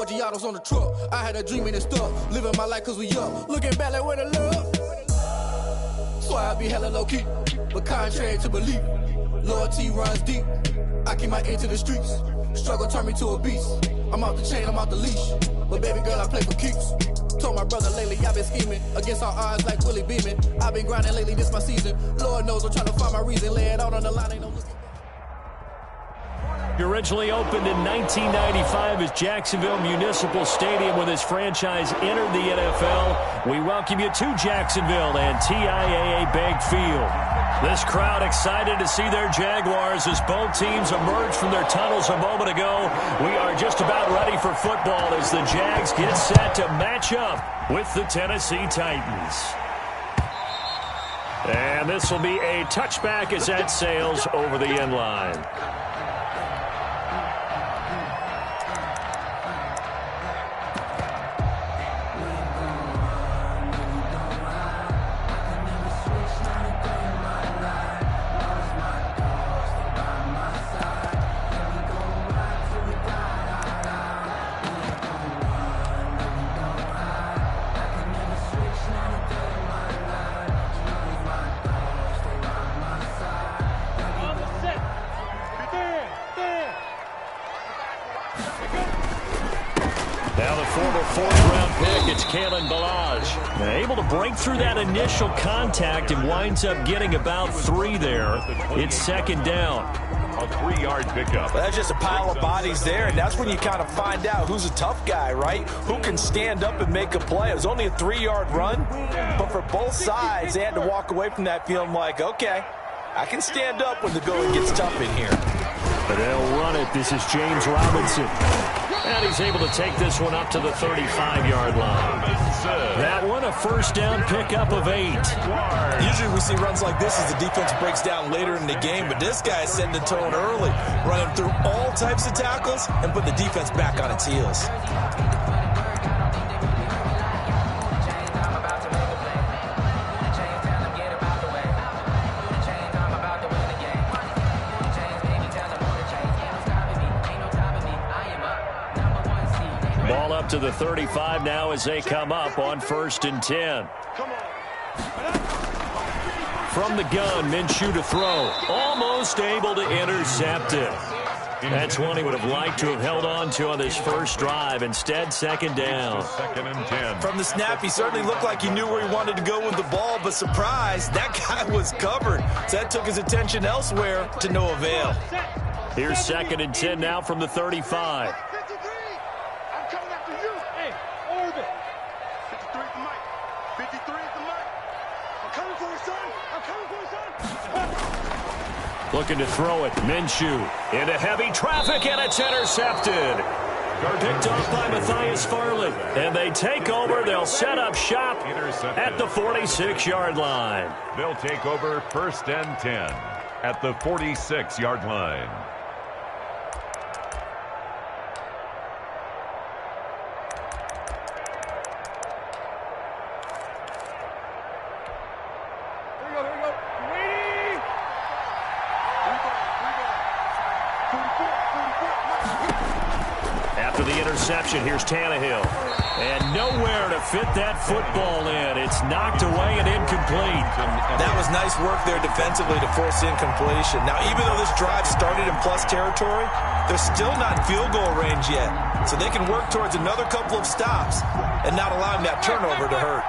Giotto's on the truck. I had a dream and it stuck. Living my life cause we up. Looking back like where the love. So I be hella low key, but contrary to belief. Loyalty runs deep. I keep my ear to the streets. Struggle turned me to a beast. I'm off the chain, I'm off the leash. But baby girl, I play for keeps. Told my brother lately I've been scheming against all odds like Willie Beeman. I've been grinding lately, this my season. Lord knows I'm trying to find my reason. Lay it out on the line, ain't no looking. Originally opened in 1995 as Jacksonville Municipal Stadium when this franchise entered the NFL. We welcome you to Jacksonville and TIAA Bank Field. This crowd excited to see their Jaguars as both teams emerge from their tunnels a moment ago. We are just about ready for football as the Jags get set to match up with the Tennessee Titans. And this will be a touchback as that sails over the end line. Able to break through that initial contact and winds up getting about 3 there. It's second down. A 3-yard pickup. Well, that's just a pile of bodies there, and that's when you kind of find out who's a tough guy, right? Who can stand up and make a play. It was only a 3-yard run, but for both sides, they had to walk away from that feeling like, okay, I can stand up when the going gets tough in here. But they'll run it. This is James Robinson. And he's able to take this one up to the 35-yard line. That one, a first down pickup of 8. Usually we see runs like this as the defense breaks down later in the game, but this guy is setting the tone early, running through all types of tackles and put the defense back on its heels. Up to the 35 now as they come up on 1st and 10. From the gun, Minshew to throw. Almost able to intercept it. That's one he would have liked to have held on to on this first drive. Instead, second down. 2nd and 10. From the snap, he certainly looked like he knew where he wanted to go with the ball, but surprise, that guy was covered. So that took his attention elsewhere to no avail. Here's 2nd and 10 now from the 35. Looking to throw it. Minshew into heavy traffic, and it's intercepted. Picked off by Matthias Farley. And they take over. They'll set up shop at the 46-yard line. They'll take over 1st and 10 at the 46-yard line. Here's Tannehill. And nowhere to fit that football in. It's knocked away and incomplete. That was nice work there defensively to force incompletion. Now, even though this drive started in plus territory, they're still not in field goal range yet. So they can work towards another couple of stops and not allowing that turnover to hurt.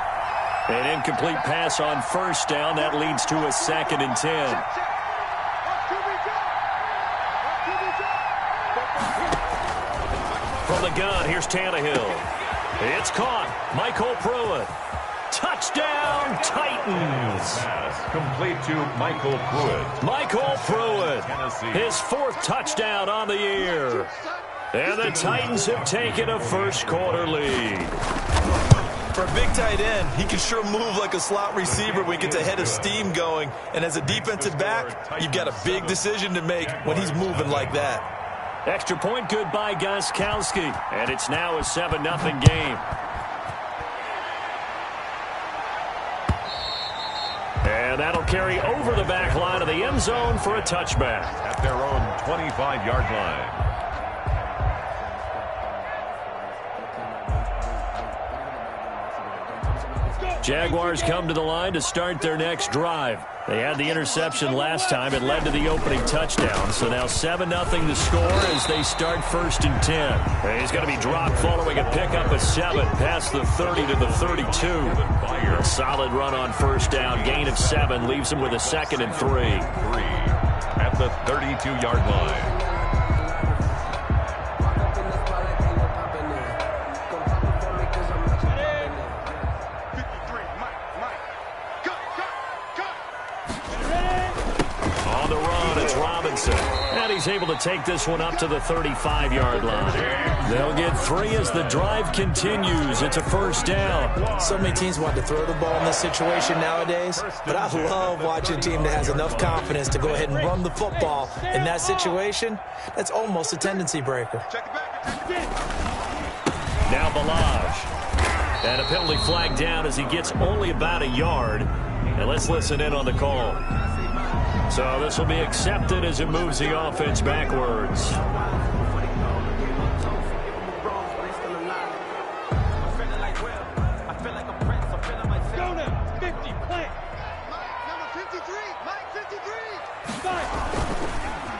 An incomplete pass on 1st down. That leads to a 2nd and 10. From the gun, here's Tannehill. It's caught. Michael Pruitt. Touchdown, Titans. Complete to Michael Pruitt. Michael Pruitt, his 4th touchdown on the year. And the Titans have taken a first-quarter lead. For a big tight end, he can sure move like a slot receiver when he gets a head of steam going. And as a defensive back, you've got a big decision to make when he's moving like that. Extra point good by Gostkowski. And it's now a 7-0 game. And that'll carry over the back line of the end zone for a touchback. At their own 25-yard line. Jaguars come to the line to start their next drive. They had the interception last time. It led to the opening touchdown. So now 7-0 to score as they start 1st and 10. He's going to be dropped following a pickup of 7 past the 30 to the 32. A solid run on 1st down. Gain of 7 leaves him with a 2nd and 3. At the 32-yard line. And he's able to take this one up to the 35-yard line. They'll get 3 as the drive continues. It's a 1st down. So many teams want to throw the ball in this situation nowadays, but I love watching a team that has enough confidence to go ahead and run the football in that situation. That's almost a tendency breaker. Now Balaj. And a penalty flag down as he gets only about a yard. And let's listen in on the call. So this will be accepted as it moves the offense backwards.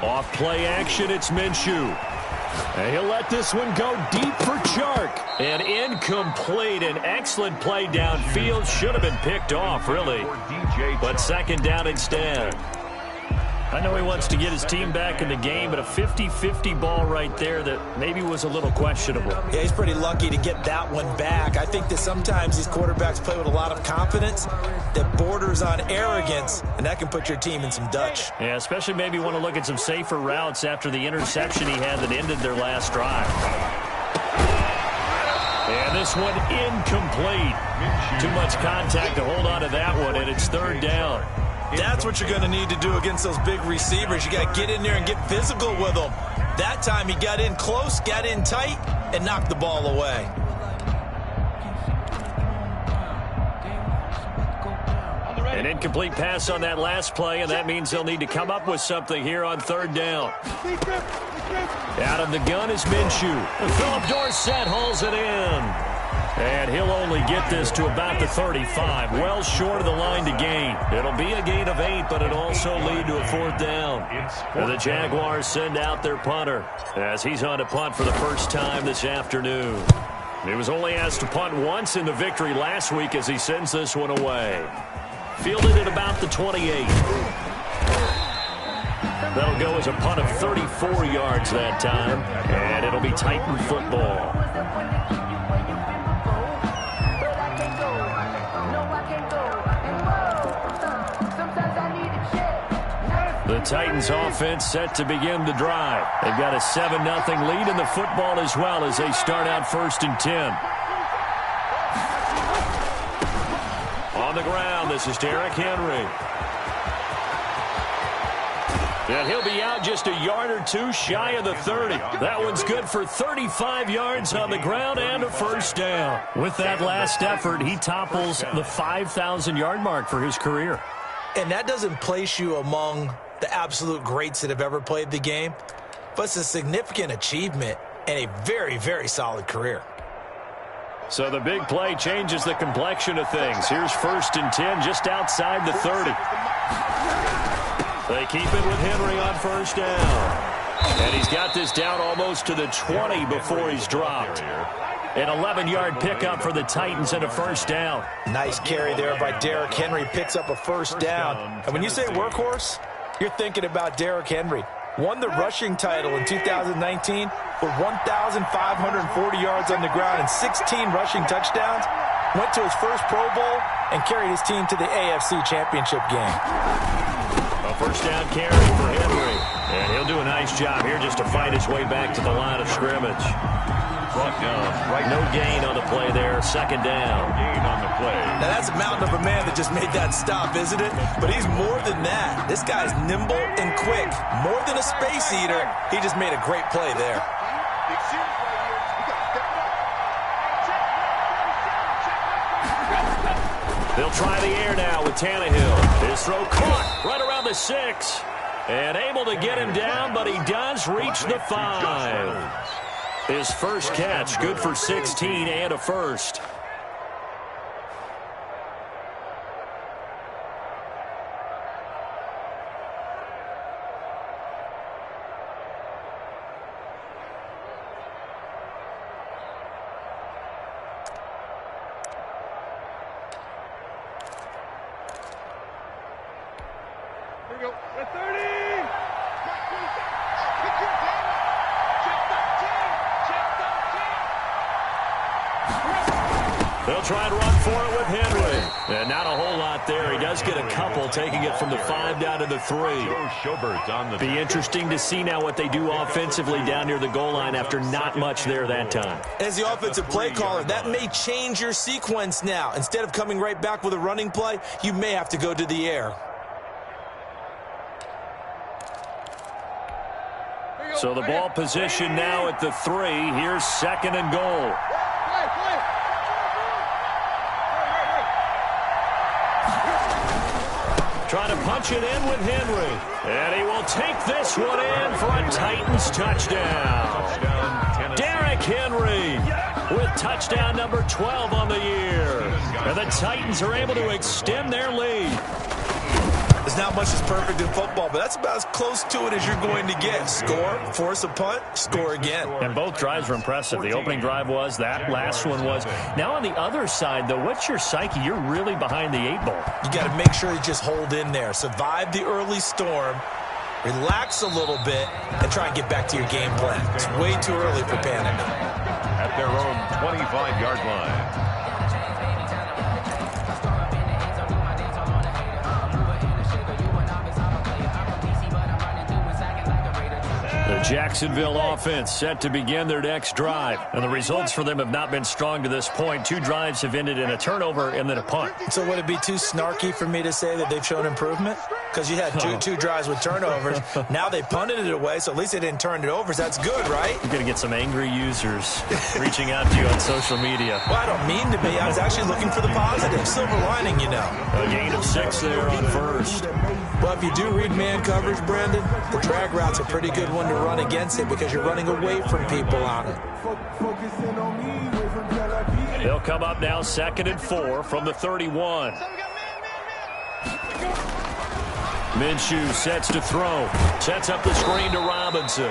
Off play action, it's Minshew. And he'll let this one go deep for Chark. And incomplete. An excellent play downfield. Should have been picked off, really. But 2nd down instead. I know he wants to get his team back in the game, but a 50-50 ball right there that maybe was a little questionable. Yeah, he's pretty lucky to get that one back. I think that sometimes these quarterbacks play with a lot of confidence that borders on arrogance, and that can put your team in some Dutch. Yeah, especially maybe want to look at some safer routes after the interception he had that ended their last drive. And this one incomplete. Too much contact to hold on to that one, and it's 3rd down. That's what you're going to need to do against those big receivers. You got to get in there and get physical with them. That time he got in close, got in tight, and knocked the ball away. An incomplete pass on that last play, and that means they'll need to come up with something here on 3rd down. Out of the gun is Minshew. Philip Dorsett hauls it in. And he'll only get this to about the 35, well short of the line to gain. It'll be a gain of 8, but it'll also lead to a 4th down. And the Jaguars send out their punter as he's on to punt for the first time this afternoon. He was only asked to punt once in the victory last week as he sends this one away. Fielded at about the 28. That'll go as a punt of 34 yards that time, and it'll be Titan football. The Titans offense set to begin the drive. They've got a 7-0 lead in the football as well as they start out 1st and 10. On the ground, this is Derrick Henry. And he'll be out just a yard or two shy of the 30. That one's good for 35 yards on the ground and a 1st down. With that last effort, he topples the 5,000-yard mark for his career. And that doesn't place you among the absolute greats that have ever played the game, but it's a significant achievement and a very, very solid career. So the big play changes the complexion of things. Here's 1st and 10 just outside the 30. They keep it with Henry on 1st down. And he's got this down almost to the 20 before he's dropped. An 11-yard pickup for the Titans and a 1st down. Nice carry there by Derrick Henry. Picks up a 1st down. And when you say workhorse, you're thinking about Derrick Henry. Won the rushing title in 2019 with 1,540 yards on the ground and 16 rushing touchdowns. Went to his first Pro Bowl and carried his team to the AFC Championship game. A 1st down carry for Henry. And he'll do a nice job here just to fight his way back to the line of scrimmage. No gain on the play there. 2nd down. Gain on the play. Now that's a mountain of a man that just made that stop, isn't it? But he's more than that. This guy's nimble and quick. More than a space eater. He just made a great play there. They'll try the air now with Tannehill. His throw caught right around the 6. And able to get him down, but he does reach the 5. His first catch, good for 16 and a first. They'll try and run for it with Henry. And not a whole lot there. He does get a couple, taking it from the 5 down to the 3. Be interesting to see now what they do offensively down near the goal line after not much there that time. As the offensive play caller, that may change your sequence now. Instead of coming right back with a running play, you may have to go to the air. So the ball position now at the 3. Here's 2nd and goal. Trying to punch it in with Henry. And he will take this one in for a Titans touchdown. Derrick Henry with touchdown number 12 on the year. And the Titans are able to extend their lead. There's not much that's perfect in football, but that's about as close to it as you're going to get. Score, force a punt, score again. And both drives were impressive. The opening drive was, that last one was. Now on the other side, though, what's your psyche? You're really behind the 8 ball. You got to make sure you just hold in there. Survive the early storm, relax a little bit, and try and get back to your game plan. It's way too early for panic. At their own 25-yard line. The Jacksonville offense set to begin their next drive. And the results for them have not been strong to this point. 2 drives have ended in a turnover and then a punt. So would it be too snarky for me to say that they've shown improvement? Because you had two drives with turnovers. Now they punted it away, so at least they didn't turn it over. So that's good, right? You're going to get some angry users reaching out to you on social media. Well, I don't mean to be. I was actually looking for the positive. Silver lining, you know. A gain of 6 there on first. Well, if you do read man coverage, Brandon, the drag route's a pretty good one to run against it because you're running away from people on it. They'll come up now 2nd and 4 from the 31. Minshew sets to throw. Sets up the screen to Robinson.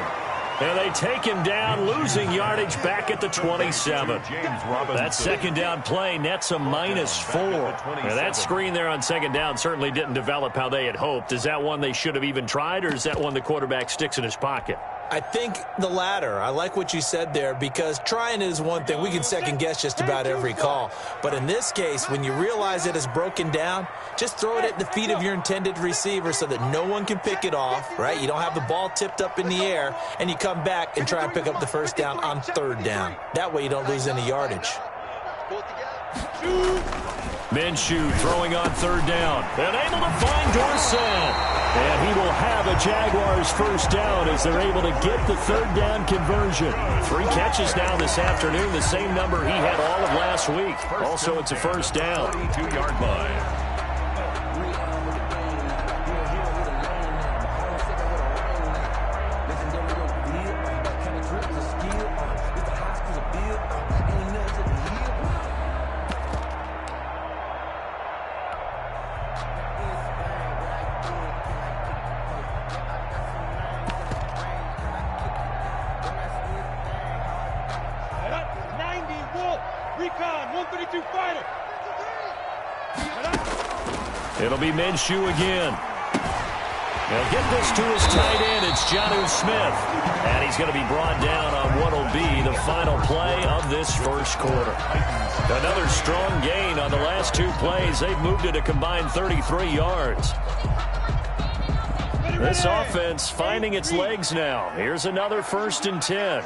And they take him down, losing yardage back at the 27. That 2nd down play nets a -4. Now that screen there on 2nd down certainly didn't develop how they had hoped. Is that one they should have even tried, or is that one the quarterback sticks in his pocket? I think the latter. I like what you said there because trying it is one thing. We can second guess just about every call. But in this case, when you realize it is broken down, just throw it at the feet of your intended receiver so that no one can pick it off, right? You don't have the ball tipped up in the air, and you come back and try and pick up the 1st down on 3rd down. That way you don't lose any yardage. Minshew throwing on 3rd down. And able to find Dorsett. And he will have a Jaguars 1st down as they're able to get the 3rd down conversion. 3 catches now this afternoon, the same number he had all of last week. Also, it's a 1st down. 22-yard line. It'll be Minshew again. They'll get this to his tight end. It's Jonnu Smith. And he's going to be brought down on what will be the final play of this 1st quarter. Another strong gain on the last 2 plays. They've moved it a combined 33 yards. This offense finding its legs now. Here's another 1st and 10.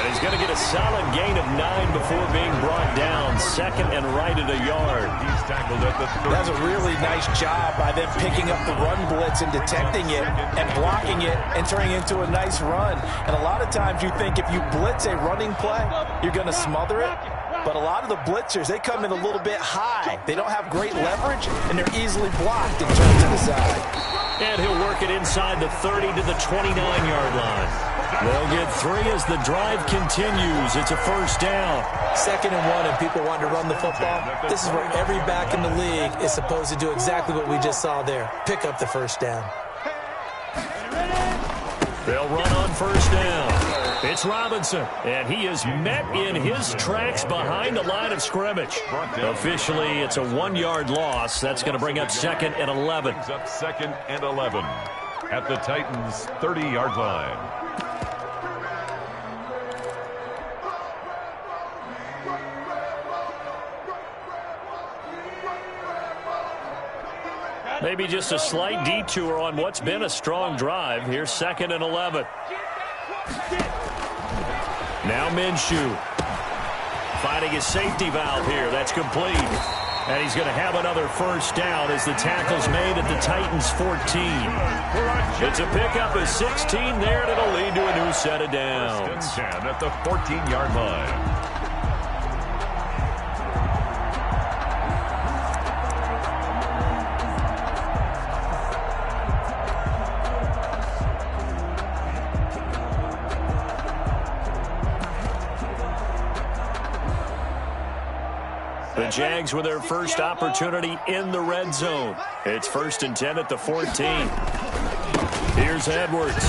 He's going to get a solid gain of 9 before being brought down. 2nd and right at a yard. He's tackled at the 30. That's a really nice job by them picking up the run blitz and detecting it and blocking it and turning it into a nice run. And a lot of times you think if you blitz a running play, you're going to smother it. But a lot of the blitzers, they come in a little bit high. They don't have great leverage, and they're easily blocked and turned to the side. And he'll work it inside the 30 to the 29-yard line. They'll get 3 as the drive continues. It's a first down. 2nd and 1, and people want to run the football. This is where every back in the league is supposed to do exactly what we just saw there. Pick up the first down. They'll run on first down. It's Robinson, and he is met in his tracks behind the line of scrimmage. Officially, it's a 1-yard loss. That's going to bring up 2nd and 11. Up 2nd and 11 at the Titans' 30-yard line. Maybe just a slight detour on what's been a strong drive. Here's 2nd and 11. Now Minshew finding his safety valve here. That's complete. And he's going to have another first down as the tackle's made at the Titans' 14. It's a pickup of 16 there, and it'll lead to a new set of downs. 1st and 10 at the 14-yard line. The Jags with their first opportunity in the red zone. It's 1st and 10 at the 14. Here's Edwards.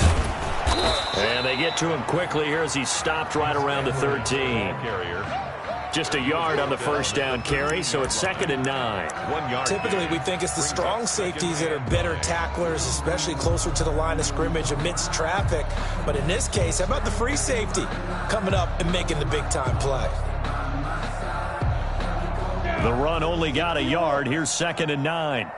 And they get to him quickly here as he's stopped right around the 13. Just a yard on the first down carry, so it's 2nd and 9. 1 yard. Typically, we think it's the strong safeties that are better tacklers, especially closer to the line of scrimmage amidst traffic. But in this case, how about the free safety coming up and making the big-time play? The run only got a yard. Here's 2nd and 9.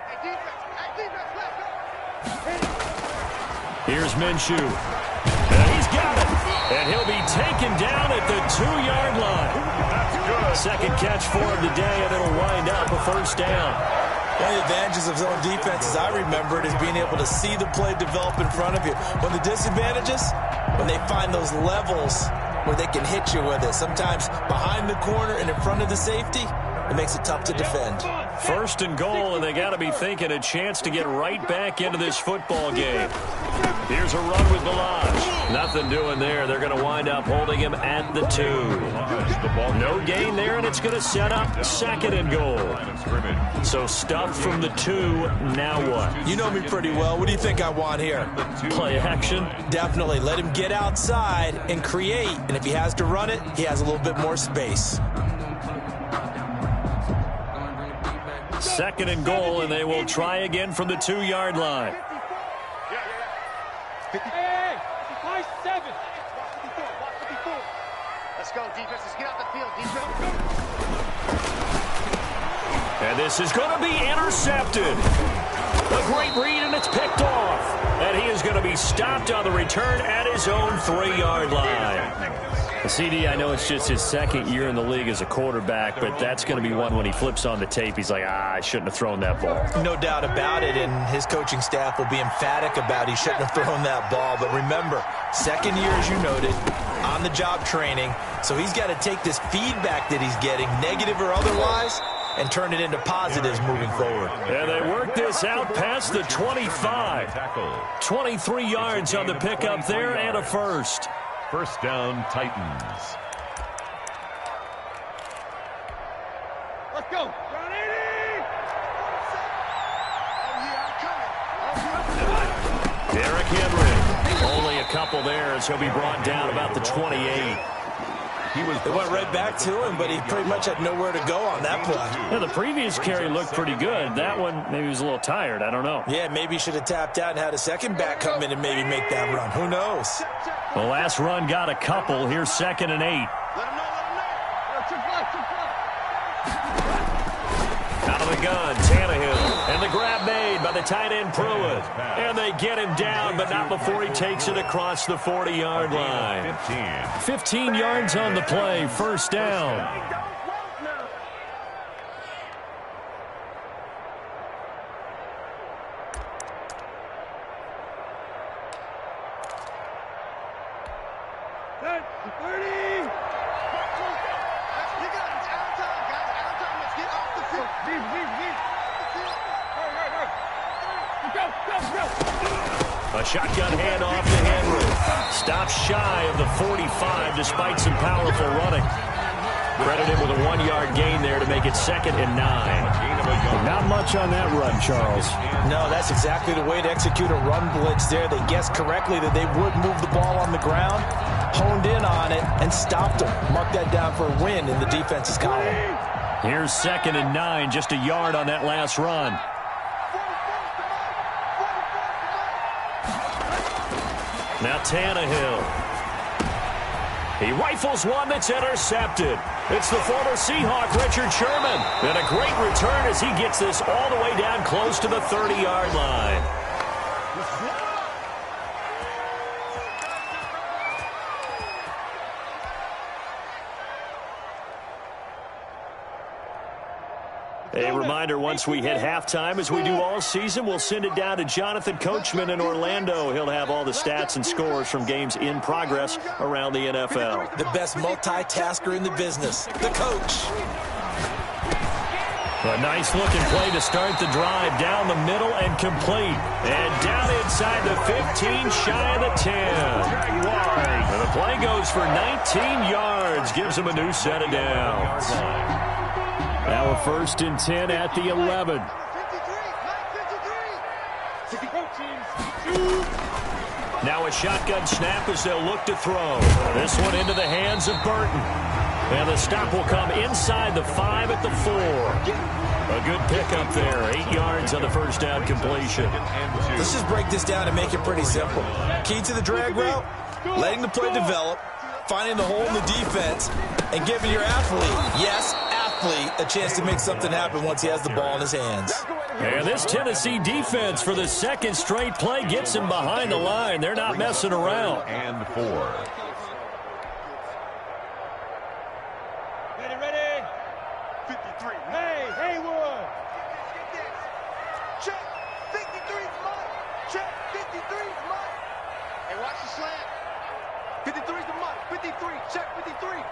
Here's Minshew. And he's got it. And he'll be taken down at the 2-yard line. That's good. Second catch for him today, and it'll wind up a first down. One of the advantages of zone defense, as I remember it, is being able to see the play develop in front of you. One of the disadvantages, when they find those levels where they can hit you with it, sometimes behind the corner and in front of the safety, it makes it tough to defend. 1st and goal, and they got to be thinking a chance to get right back into this football game. Here's a run with Balaj. Nothing doing there. They're going to wind up holding him at the 2. No gain there, and it's going to set up 2nd and goal. So stuffed from the 2. Now what? You know me pretty well. What do you think I want here? Play action? Definitely. Let him get outside and create. And if he has to run it, he has a little bit more space. 2nd and goal, and they will try again from the 2-yard line. Hey, 57. Let's go, defense. Let's get out the field, defense. And this is going to be intercepted. A great read, and it's picked off. And he is going to be stopped on the return at his own 3-yard line. CD, I know it's just his 2nd year in the league as a quarterback, but that's going to be one when he flips on the tape. He's like, I shouldn't have thrown that ball. No doubt about it, and his coaching staff will be emphatic about he shouldn't have thrown that ball. But remember, 2nd year, as you noted, on-the-job training, so he's got to take this feedback that he's getting, negative or otherwise, and turn it into positives moving forward. And they work this out past the 25. 23 yards on the pickup there and a first. First down, Titans. Let's go. Derrick Henry. Only a couple there as he'll be brought down about the 28. They went right back to him, but he pretty much had nowhere to go on that play. Yeah, the previous carry looked pretty good. That one, maybe he was a little tired. I don't know. Yeah, maybe he should have tapped out and had a second back come in and maybe make that run. Who knows? The last run got a couple. Here's 2nd and 8. Let him know. Out of the gun, Tannehill. And the grab made by the tight end, Pruitt. And they get him down, but not before he takes it across the 40-yard line. 15 yards on the play, first down. A shotgun handoff to Henry. Stops shy of the 45 despite some powerful running. Credited with a 1-yard gain there to make it 2nd and 9. Not much on that run, Charles. No, that's exactly the way to execute a run blitz there. They guessed correctly that they would move the ball on the ground, honed in on it, and stopped them. Mark that down for a win in the defense's column. Here's 2nd and 9, just a yard on that last run. Now Tannehill. He rifles one that's intercepted. It's the former Seahawk, Richard Sherman. And a great return as he gets this all the way down close to the 30-yard line. A reminder, once we hit halftime, as we do all season, we'll send it down to Jonathan Coachman in Orlando. He'll have all the stats and scores from games in progress around the NFL. The best multitasker in the business, the coach. A nice-looking play to start the drive down the middle and complete. And down inside the 15, shy of the 10. And the play goes for 19 yards, gives him a new set of downs. Now a 1st and 10 at the 11. Now a shotgun snap as they'll look to throw. This one into the hands of Burton. And the stop will come inside the 5 at the 4. A good pickup there. 8 yards on the first down completion. Let's just break this down and make it pretty simple. Key to the drag route, letting the play develop, finding the hole in the defense, and giving your athlete, a chance to make something happen once he has the ball in his hands. And this Tennessee defense for the 2nd straight play gets him behind the line. They're not messing around. And 4. Ready. 53. Hey, Haywood. Check. 53's mine. Check. 53's mine. Hey, watch the slant. 53's the mine. 53. Check 53.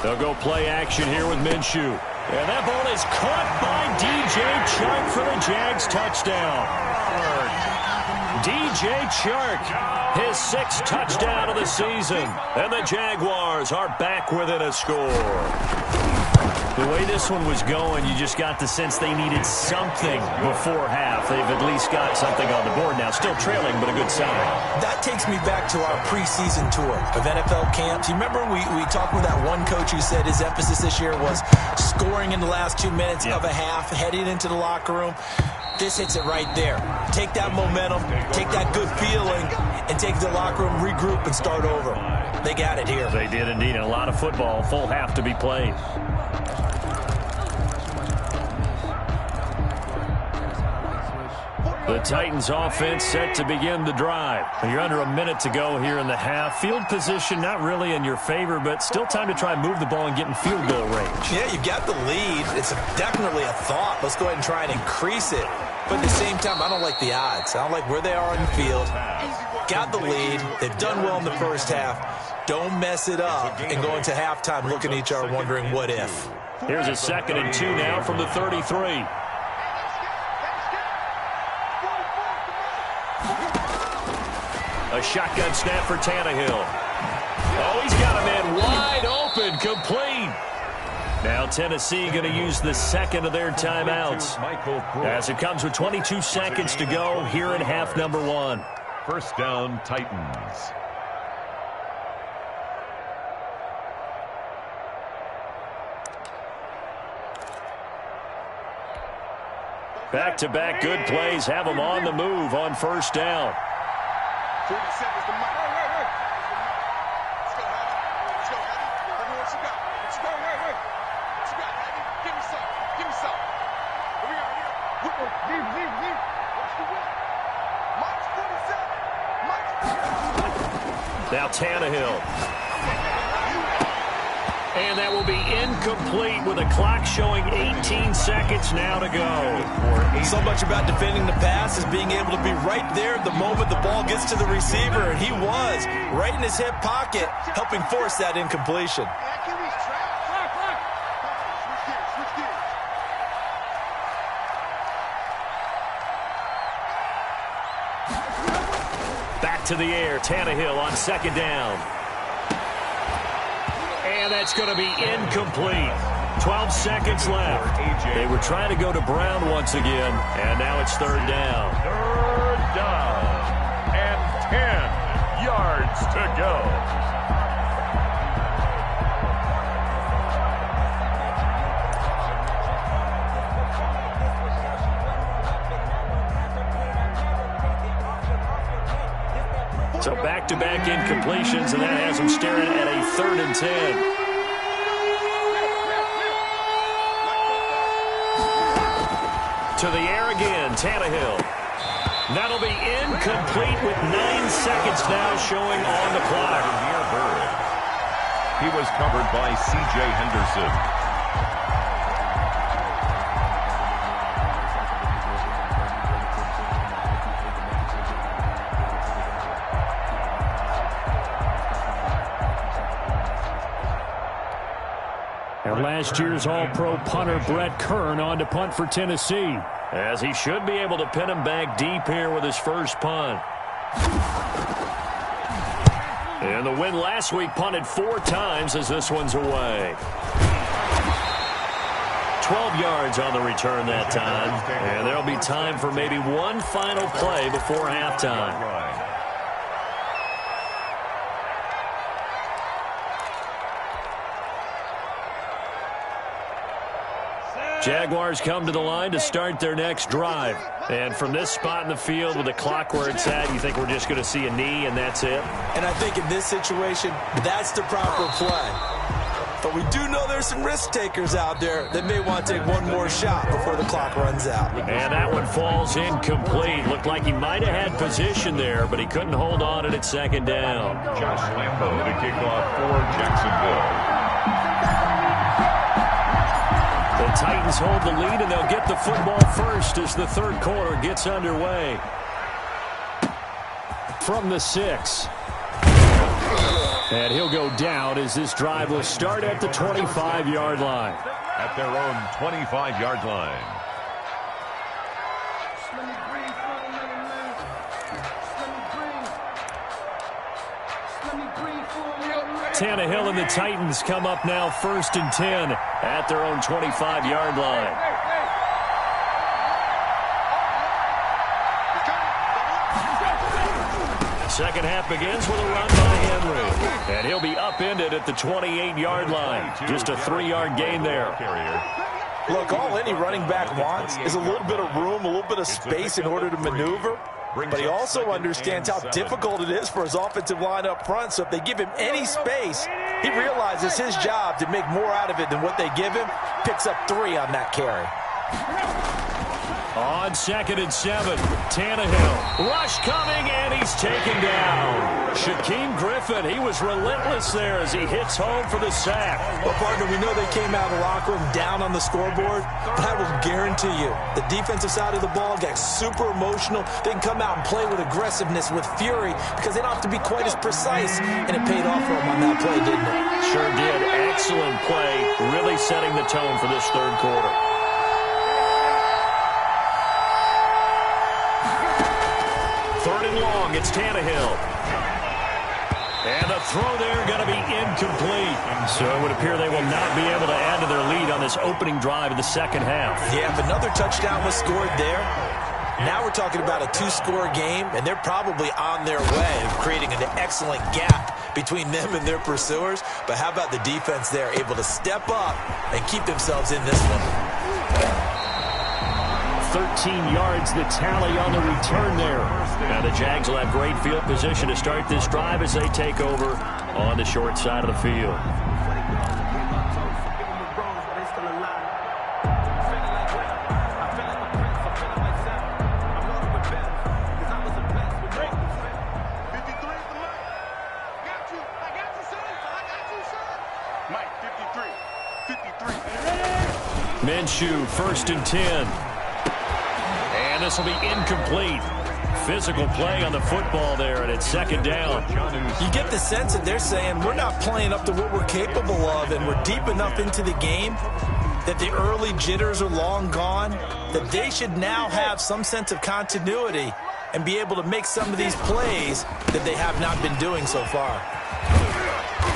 They'll go play action here with Minshew. And that ball is caught by DJ Chark for the Jags touchdown. DJ Chark, his 6th touchdown of the season. And the Jaguars are back within a score. The way this one was going, you just got the sense they needed something before half. They've at least got something on the board now. Still trailing, but a good sign. That takes me back to our preseason tour of NFL camps. You remember we talked with that one coach who said his emphasis this year was scoring in the last 2 minutes of a half, heading into the locker room. This hits it right there. Take that momentum, take that good feeling, and take the locker room, regroup, and start over. They got it here. They did indeed. And a lot of football, full half to be played. The Titans offense set to begin the drive. You're under a minute to go here in the half. Field position not really in your favor, but still time to try and move the ball and get in field goal range. Yeah, you got the lead. It's definitely a thought. Let's go ahead and try and increase it. But at the same time, I don't like the odds. I don't like where they are on the field. Got the lead. They've done well in the first half. Don't mess it up and go into halftime looking at each other wondering what if. Here's a 2nd and 2 now from the 33. A shotgun snap for Tannehill. Oh, he's got a man wide open, complete. Now Tennessee going to use the 2nd of their timeouts as it comes with 22 seconds to go here in half number 1. 1st down, Titans. Back-to-back good plays have them on the move on 1st down. 47's the mic. Let's go, Heavy. Let's go, Heavy. Everyone, what you got? What you got? What you got, Heavy? Give me some. Give me some. Here we go. Leave. Watch the whip. Mike's 47. Now Tannehill. And that will be incomplete with a clock showing 18 seconds now to go. So much about defending the pass is being able to be right there at the moment the ball gets to the receiver, and he was right in his hip pocket, helping force that incompletion. to the air. Tannehill on second down. And that's going to be incomplete. 12 seconds left. They were trying to go to Brown once again, and now it's third down. Third down and 10 yards to go. So back-to-back incompletions, and that has them staring at a 3rd and 10. To the air again, Tannehill. That'll be incomplete with 9 seconds now showing on the clock. He was covered by C.J. Henderson. And last year's All-Pro punter Brett Kern on to punt for Tennessee, as he should be able to pin him back deep here with his first punt. And the win last week punted 4 times as this one's away. 12 yards on the return that time, and there'll be time for maybe one final play before halftime. Jaguars come to the line to start their next drive. And from this spot in the field with the clock where it's at, you think we're just going to see a knee and that's it? And I think in this situation, that's the proper play. But we do know there's some risk takers out there that may want to take one more shot before the clock runs out. And that one falls incomplete. Looked like he might have had position there, but he couldn't hold on at second down. Josh Lambo to kick off for Jacksonville. The Titans hold the lead, and they'll get the football first as the third quarter gets underway. From the 6. And he'll go down as this drive will start at the 25-yard line. At their own 25-yard line. Tannehill and the Titans come up now 1st and 10 at their own 25-yard line. Second half begins with a run by Henry. And he'll be upended at the 28-yard line. Just a 3-yard gain there. Look, all any running back wants is a little bit of room, a little bit of space in order to maneuver. But he also understands how difficult it is for his offensive line up front. So if they give him any space, he realizes his job to make more out of it than what they give him. Picks up 3 on that carry. On 2nd and 7, Tannehill. Rush coming, and he's taken down. Shaquem Griffin, he was relentless there as he hits home for the sack. Well, partner, we know they came out of the locker room down on the scoreboard, but I will guarantee you the defensive side of the ball got super emotional. They can come out and play with aggressiveness, with fury, because they don't have to be quite as precise, and it paid off for them on that play, didn't it? Sure did. Excellent play, really setting the tone for this third quarter. Third and long, it's Tannehill. And the throw there going to be incomplete. So it would appear they will not be able to add to their lead on this opening drive of the second half. Yeah, if another touchdown was scored there, now we're talking about a 2-score game, and they're probably on their way of creating an excellent gap between them and their pursuers. But how about the defense there, able to step up and keep themselves in this one? 13 yards the tally on the return there. Now the Jags will have great field position to start this drive as they take over on the short side of the field. Minshew, 1st and 10. And this will be incomplete. Physical play on the football there, and it's second down. You get the sense that they're saying we're not playing up to what we're capable of, and we're deep enough into the game that the early jitters are long gone, that they should now have some sense of continuity and be able to make some of these plays that they have not been doing so far.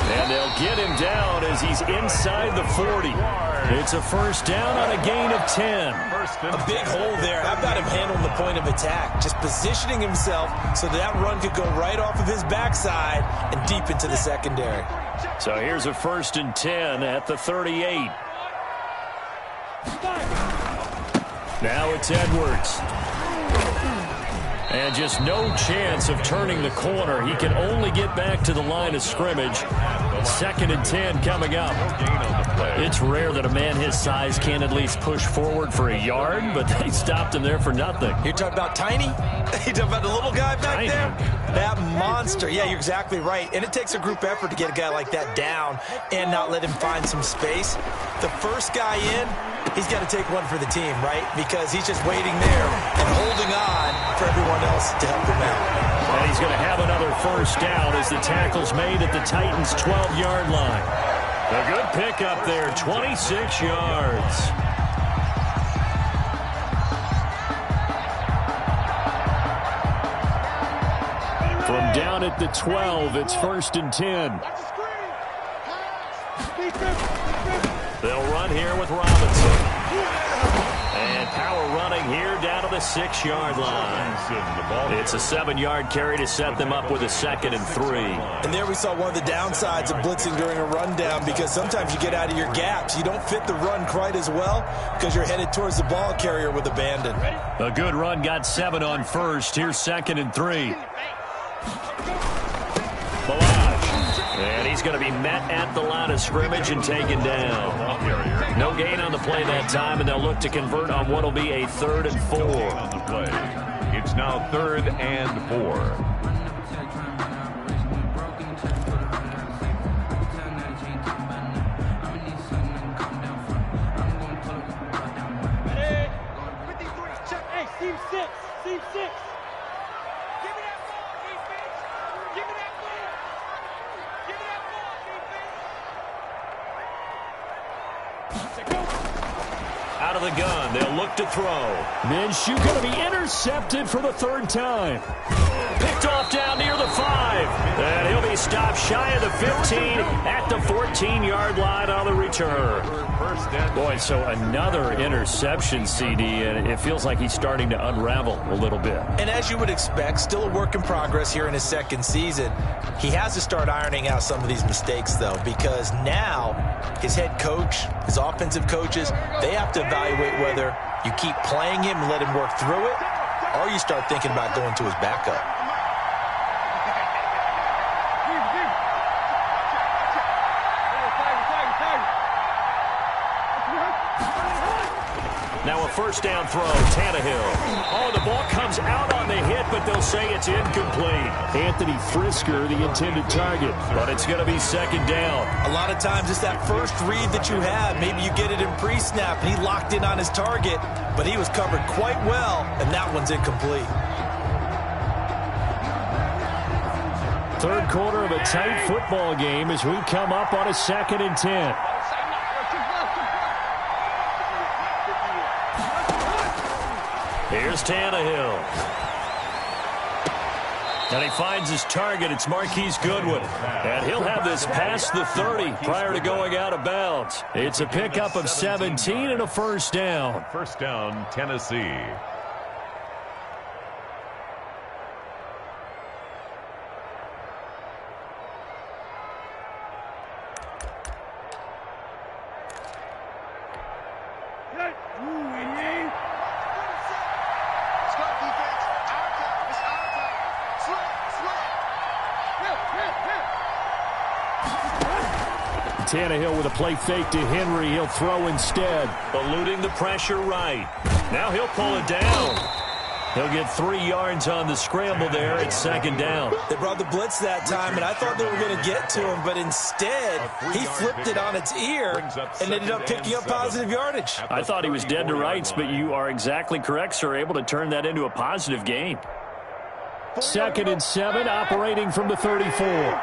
And they'll get him down as he's inside the 40. It's a first down on a gain of 10. A big hole there. How about him handling the point of attack? Just positioning himself so that run could go right off of his backside and deep into the secondary. So here's a first and 10 at the 38. Now it's Edwards. And just no chance of turning the corner. He can only get back to the line of scrimmage. Second and 10 coming up. It's rare that a man his size can at least push forward for a yard, but they stopped him there for nothing. You're talking about tiny? You're talking about the little guy back there? That monster. Yeah, you're exactly right. And it takes a group effort to get a guy like that down and not let him find some space. The first guy in, he's got to take one for the team, right? Because he's just waiting there and holding on for everyone else to help him out. And he's going to have another first down as the tackle's made at the Titans' 12-yard line. A good pickup there, 26 yards. From down at the 12, it's first and 10. They'll run here with Robinson. And power running here down to the 6-yard line. It's a 7-yard carry to set them up with a second and 3. And there we saw one of the downsides of blitzing during a rundown, because sometimes you get out of your gaps. You don't fit the run quite as well because you're headed towards the ball carrier with abandon. A good run got 7 on first. Here's second and 3. And he's going to be met at the line of scrimmage and taken down. No gain on the play that time, and they'll look to convert on what will be a 3rd and 4. It's now 3rd and 4. Out of the gun, they'll look to throw. Minshew going to be intercepted for the 3rd time. Picked off down near the 5. And he'll be stopped shy of the 15 at the 14-yard line on the return. Boy, so another interception, CD, and it feels like he's starting to unravel a little bit. And as you would expect, still a work in progress here in his 2nd season. He has to start ironing out some of these mistakes, though, because now his head coach, his offensive coaches, they have to evaluate whether you keep playing him and let him work through it, or you start thinking about going to his backup. Now a first down throw, Tannehill. Oh, the ball comes out on the hit, but they'll say it's incomplete. Anthony Frisker, the intended target, but it's going to be 2nd down. A lot of times it's that first read that you have. Maybe you get it in pre-snap, and he locked in on his target, but he was covered quite well, and that one's incomplete. 3rd quarter of a tight football game as we come up on a 2nd and 10. Here's Tannehill. And he finds his target. It's Marquise Goodwin. And he'll have this past the 30 prior to going out of bounds. It's a pickup of 17 and a first down. First down, Tennessee. Tannehill with a play fake to Henry. He'll throw instead. Eluding the pressure right. Now he'll pull it down. He'll get 3 yards on the scramble there. It's 2nd down. They brought the blitz that time, and I thought they were going to get to him, but instead he flipped it on its ear and ended up picking up positive yardage. I thought he was dead to rights, but you are exactly correct, sir. Able to turn that into a positive gain. 2nd and 7, operating from the 34.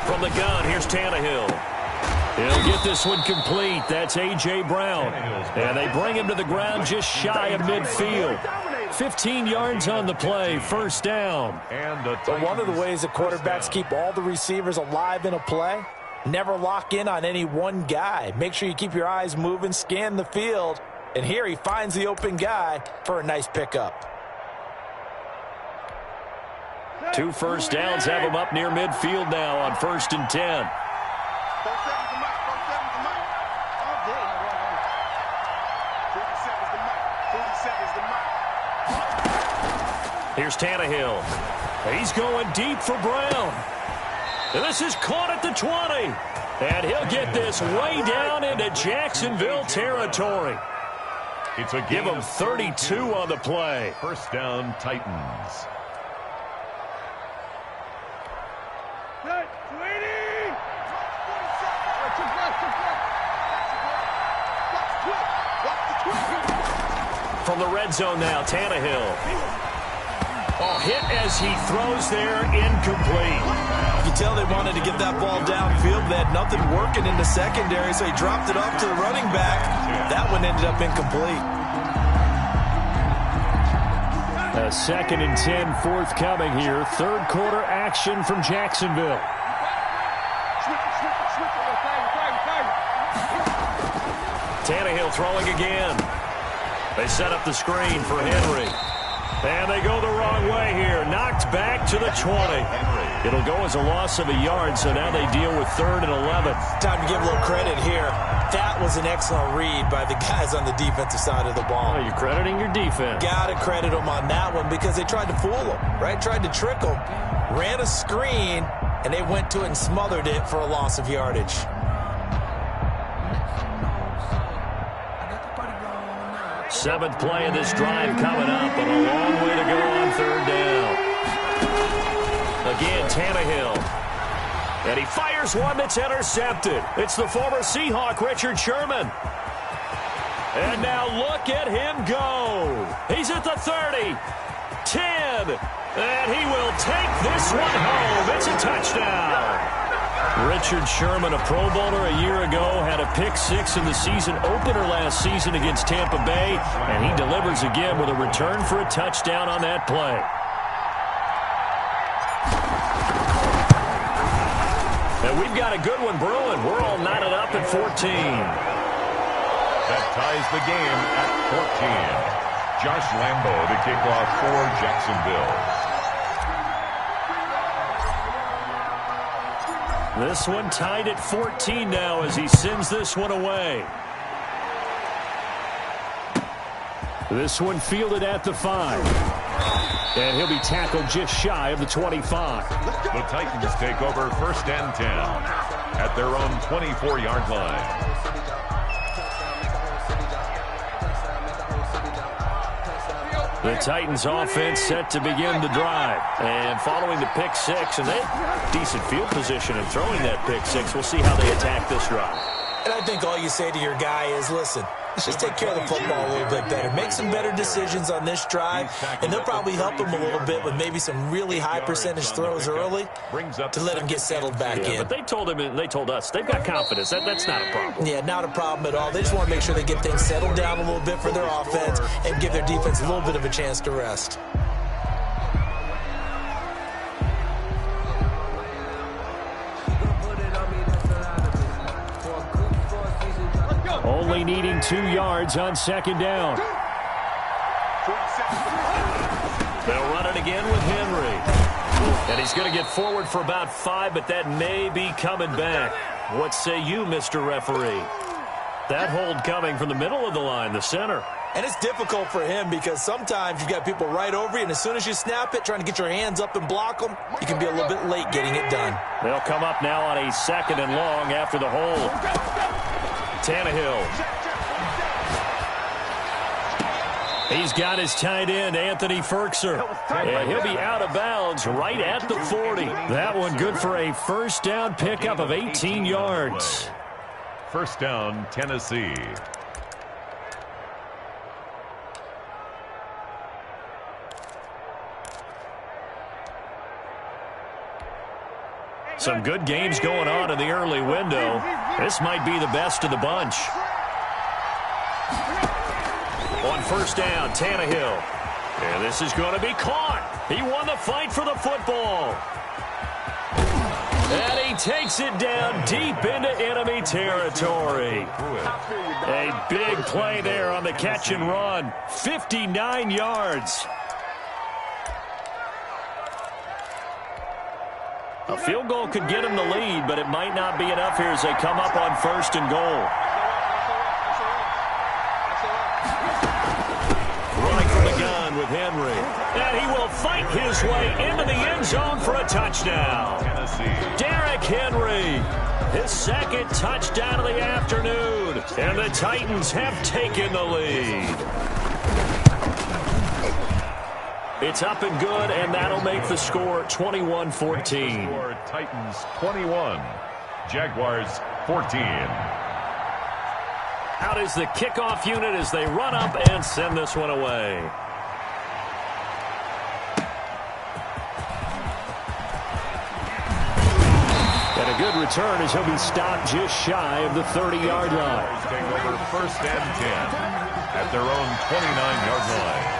From From the gun, here's Tannehill. He'll get this one complete. That's A.J. Brown. And they bring him to the ground just shy of midfield. 15 yards on the play, first down. But one of the ways that quarterbacks keep all the receivers alive in a play, never lock in on any one guy. Make sure you keep your eyes moving, scan the field. And here he finds the open guy for a nice pickup. 2 first downs have him up near midfield now on 1st and 10. Here's Tannehill. He's going deep for Brown. And this is caught at the 20. And he'll get this way down into Jacksonville territory. Give him 32 on the play. First down, Titans. From the red zone now, Tannehill. Oh, hit as he throws there, incomplete. You can tell they wanted to get that ball downfield. They had nothing working in the secondary, so he dropped it off to the running back. That one ended up incomplete. A 2nd and 10 forthcoming here. Third quarter action from Jacksonville. Tannehill throwing again. They set up the screen for Henry. And they go the wrong way here. Knocked back to the 20. It'll go as a loss of a yard, so now they deal with 3rd and 11. Time to give a little credit here. That was an excellent read by the guys on the defensive side of the ball. Oh, you're crediting your defense. Got to credit them on that one because they tried to fool them, right? Tried to trick them. Ran a screen, and they went to it and smothered it for a loss of yardage. Seventh play of this drive coming up, but a long way to go on 3rd down. Again, Tannehill. And he fires one that's intercepted. It's the former Seahawk, Richard Sherman. And now look at him go. He's at the 30, 10, and he will take this one home. It's a touchdown. Richard Sherman, a Pro Bowler a year ago, had a pick-6 in the season opener last season against Tampa Bay, and he delivers again with a return for a touchdown on that play. And we've got a good one brewing. We're all knotted up at 14. That ties the game at 14. Josh Lambo to kick off for Jacksonville. This one tied at 14 now as he sends this one away. This one fielded at the 5. And he'll be tackled just shy of the 25. The Titans take over 1st and 10 at their own 24-yard line. The Titans offense set to begin the drive. And following the pick-6, and they have decent field position in throwing that pick-6. We'll see how they attack this drive. And I think all you say to your guy is, listen, let's just take care of the football a little bit better. Make some better decisions on this drive, and they'll probably help him a little bit with maybe some really high percentage throws early to let him get settled back in. But they told him, and they told us, they've got confidence. That's not a problem. Yeah, not a problem at all. They just want to make sure they get things settled down a little bit for their offense and give their defense a little bit of a chance to rest. Only needing 2 yards on 2nd down. They'll run it again with Henry. And he's going to get forward for about 5, but that may be coming back. What say you, Mr. Referee? That hold coming from the middle of the line, the center. And it's difficult for him because sometimes you've got people right over you, and as soon as you snap it, trying to get your hands up and block them, you can be a little bit late getting it done. They'll come up now on a 2nd and long after the hold. Tannehill. He's got his tight end, Anthony Ferkser. And he'll be out of bounds right at the 40. That one good for a 1st down pickup of 18 yards. 1st down, Tennessee. Some good games going on in the early window. This might be the best of the bunch. On first down, Tannehill. And this is going to be caught. He won the fight for the football. And he takes it down deep into enemy territory. A big play there on the catch and run. 59 yards. A field goal could get him the lead, but it might not be enough here as they come up on first and goal. Running from the gun with Henry. And he will fight his way into the end zone for a touchdown. Derrick Henry, his second touchdown of the afternoon. And the Titans have taken the lead. It's up and good, and that'll make the score 21-14. Titans 21, Jaguars 14. Out is the kickoff unit as they run up and send this one away. And a good return as he'll be stopped just shy of the 30-yard line. Take over first and 10 at their own 29-yard line.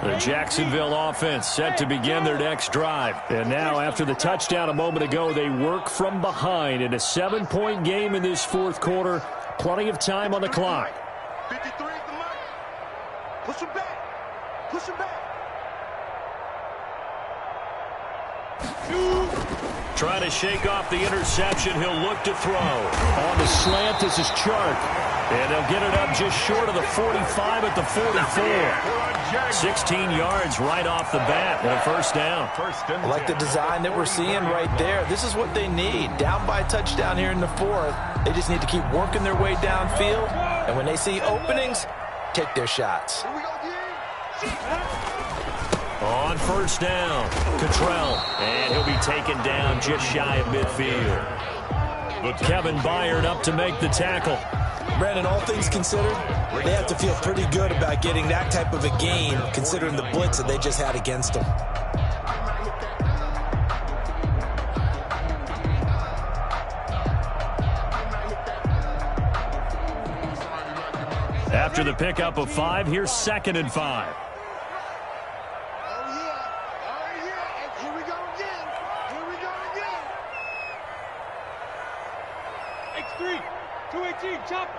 The Jacksonville offense set to begin their next drive. And now, after the touchdown a moment ago, they work from behind in a 7-point game in this fourth quarter. Plenty of time on the clock. 53 is the mark. Push him back. Push him back. Trying to shake off the interception. He'll look to throw. On the slant, this is Chark. And they'll get it up just short of the 45 at the 44. 16 yards right off the bat and a first down. I like the design that we're seeing right there. This is what they need. Down by a touchdown here in the fourth. They just need to keep working their way downfield. And when they see openings, take their shots. On first down, Cottrell. And he'll be taken down just shy of midfield. Kevin Byard up to make the tackle. Brandon, all things considered, they have to feel pretty good about getting that type of a gain, considering the blitz that they just had against them. After the pickup of 5, here's 2nd and 5. Here we go again. X3, 218, chopper.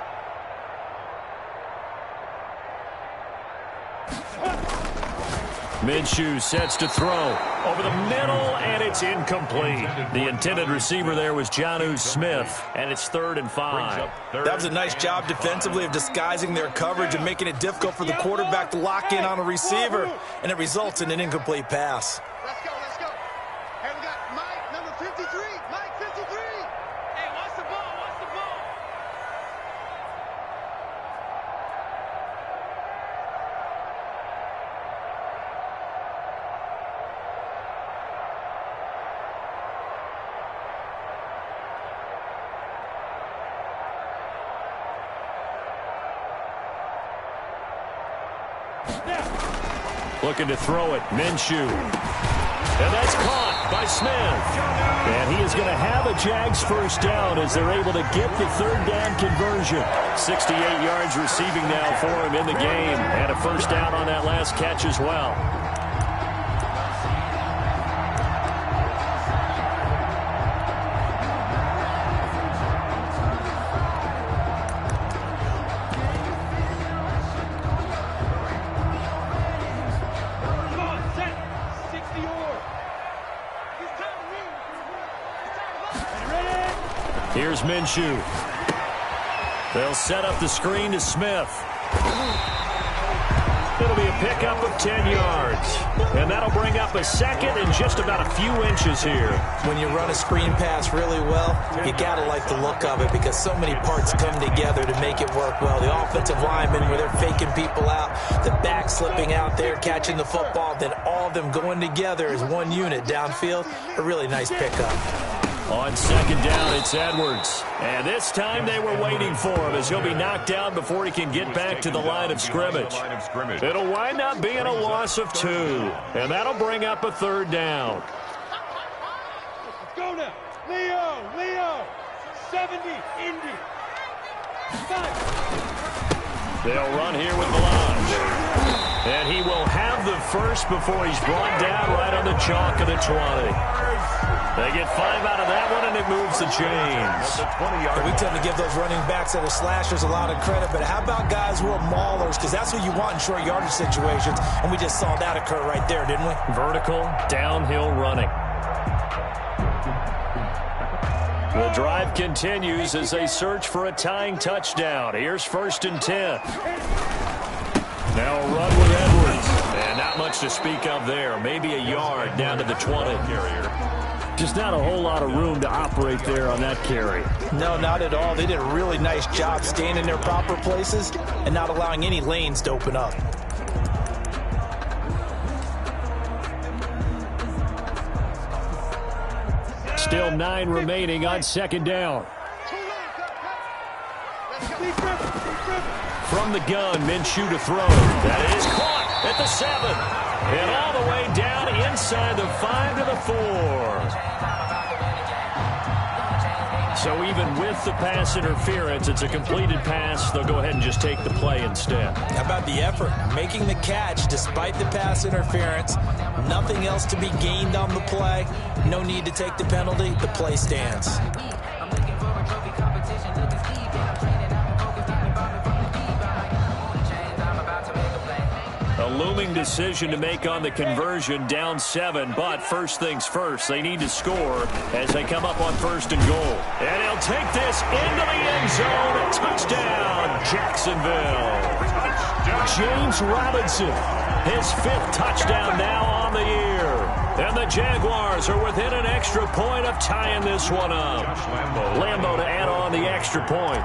Minshew sets to throw over the middle, and it's incomplete. The intended receiver there was Jonnu Smith, and it's 3rd and 5. That was a nice job defensively of disguising their coverage and making it difficult for the quarterback to lock in on a receiver, and it results in an incomplete pass. Let's go. Hey, we got Mike, number 53. Mike, 53. Hey, watch the ball. Looking to throw it, Minshew. And that's caught by Smith. And he is going to have a Jags first down as they're able to get the 3rd down conversion. 68 yards receiving now for him in the game. And a first down on that last catch as well. Here's Minshew. They'll set up the screen to Smith. It'll be a pickup of 10 yards. And that'll bring up a 2nd and just about a few inches here. When you run a screen pass really well, you got to like the look of it because so many parts come together to make it work well. The offensive linemen, where they're faking people out, the back slipping out there, catching the football, then all of them going together as one unit downfield. A really nice pickup. On second down, it's Edwards. And this time they were waiting for him as he'll be knocked down before he can get back to the line of scrimmage. It'll wind up being a loss of 2. And that'll bring up a third down. Let's go now. Leo. 70, Indy. They'll run here with Melange. And he will have the first before he's brought down right on the chalk of the 20. They get 5 out of that one, and it moves the chains. We tend to give those running backs that are slashers a lot of credit, but how about guys who are maulers? Because that's what you want in short yardage situations, and we just saw that occur right there, didn't we? Vertical, downhill running. The drive continues as they search for a tying touchdown. Here's 1st and 10. Now a run with Edwards. And not much to speak of there. Maybe a yard down to the 20. Just not a whole lot of room to operate there on that carry. No, not at all. They did a really nice job staying in their proper places and not allowing any lanes to open up. Still 9 remaining on second down. From the gun, Minshew to throw. That is caught at the 7. And all the way down inside the 5 to the 4. So even with the pass interference, it's a completed pass. They'll go ahead and just take the play instead. How about the effort? Making the catch despite the pass interference. Nothing else to be gained on the play. No need to take the penalty. The play stands. A looming decision to make on the conversion, down 7, but first things first, they need to score as they come up on 1st and goal. And he'll take this into the end zone. Touchdown, Jacksonville. James Robinson, his 5th touchdown now on the year. And the Jaguars are within an extra point of tying this one up. Lambo to add on the extra point.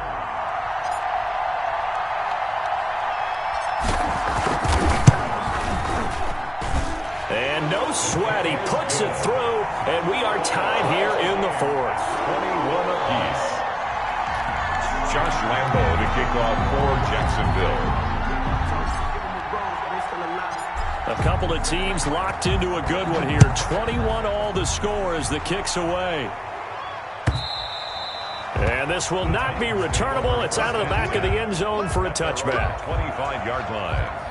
And no sweat, he puts it through, and we are tied here in the 4th. 21 apiece. Josh Lambo to kick off for Jacksonville. A couple of teams locked into a good one here. 21 all the score as the kick's away. And this will not be returnable. It's out of the back of the end zone for a touchback. 25-yard line.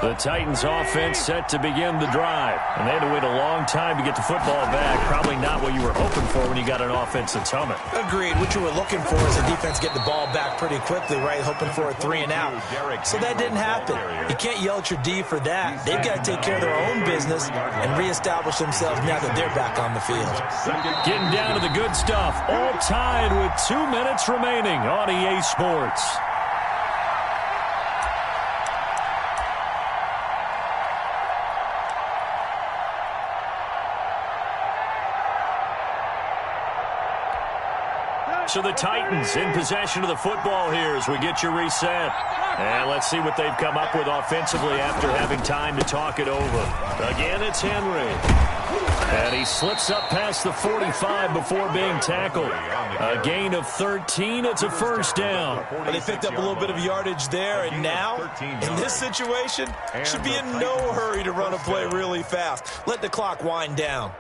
The Titans offense set to begin the drive. And they had to wait a long time to get the football back. Probably not what you were hoping for when you got an offense that's humming. Agreed. What you were looking for is a defense get the ball back pretty quickly, right? Hoping for a 3 and out. So that didn't happen. You can't yell at your D for that. They've got to take care of their own business and reestablish themselves now that they're back on the field. Getting down to the good stuff. All tied with 2 minutes remaining on EA Sports. So the Titans in possession of the football here as we get you reset. And let's see what they've come up with offensively after having time to talk it over. Again, it's Henry. And he slips up past the 45 before being tackled. A gain of 13. It's a first down. Well, they picked up a little bit of yardage there, and now, in this situation, should be in no hurry to run a play really fast. Let the clock wind down.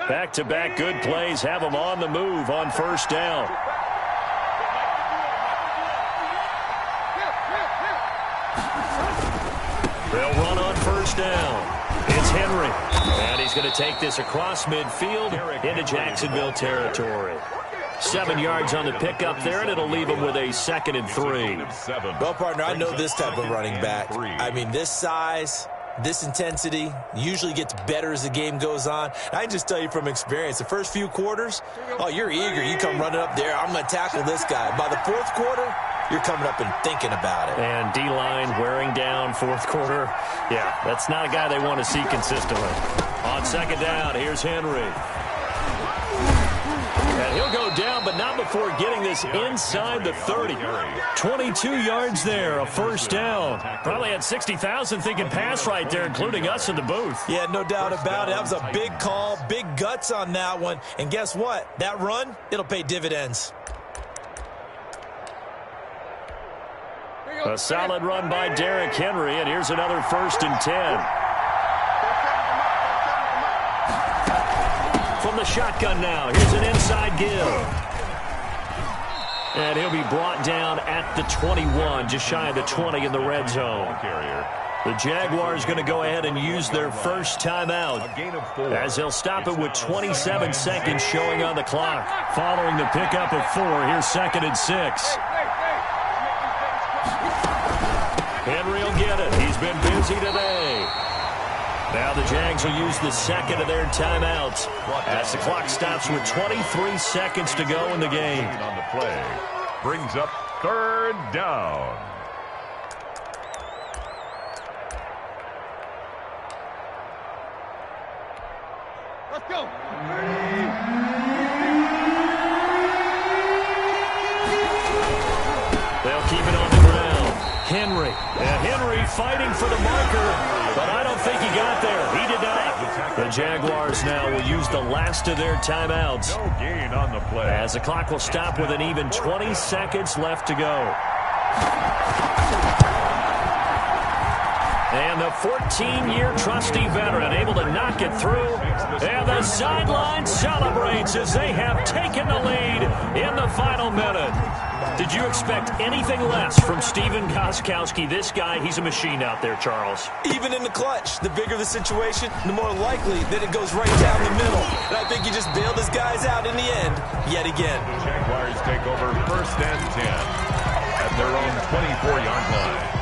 Back-to-back good plays have them on the move on first down. They'll run on first down. It's Henry. And he's going to take this across midfield into Jacksonville territory. 7 yards on the pickup there, and it'll leave him with a 2nd and 3. Well, partner, I know this type of running back. I mean, this size, this intensity usually gets better as the game goes on. I can just tell you from experience, the first few quarters, oh, you're eager. You come running up there, I'm going to tackle this guy. By the 4th quarter, you're coming up and thinking about it. And D-line wearing down 4th quarter. Yeah, that's not a guy they want to see consistently. On second down, here's Henry. And he'll go down, but not before getting this inside the 30. 22 yards there, a first down. Probably had 60,000 thinking pass right there, including us in the booth. Yeah, no doubt about it. That was a big call, big guts on that one. And guess what? That run, it'll pay dividends. A solid run by Derrick Henry, and here's another 1st and 10. From the shotgun now, here's an inside give. And he'll be brought down at the 21, just shy of the 20 in the red zone. The Jaguars going to go ahead and use their first timeout as they'll stop it with 27 seconds showing on the clock. Following the pickup of 4, here's 2nd and 6. Henry will get it. He's been busy today. Now the Jags will use the 2nd of their timeouts as the clock stops with 23 seconds to go in the game. On the play brings up 3rd down. Let's go. They'll keep it on the ground. Henry. Henry fighting for the marker, but I don't think he got there. He did not. The Jaguars now will use the last of their timeouts. No gain on the play. As the clock will stop with an even 20 seconds left to go. And the 14-year trusty veteran able to knock it through. And the sideline celebrates as they have taken the lead in the final minute. Did you expect anything less from Stephen Gostkowski? This guy, he's a machine out there, Charles. Even in the clutch, the bigger the situation, the more likely that it goes right down the middle. And I think he just bailed his guys out in the end, yet again. The Jaguars take over 1st and 10 at their own 24-yard line.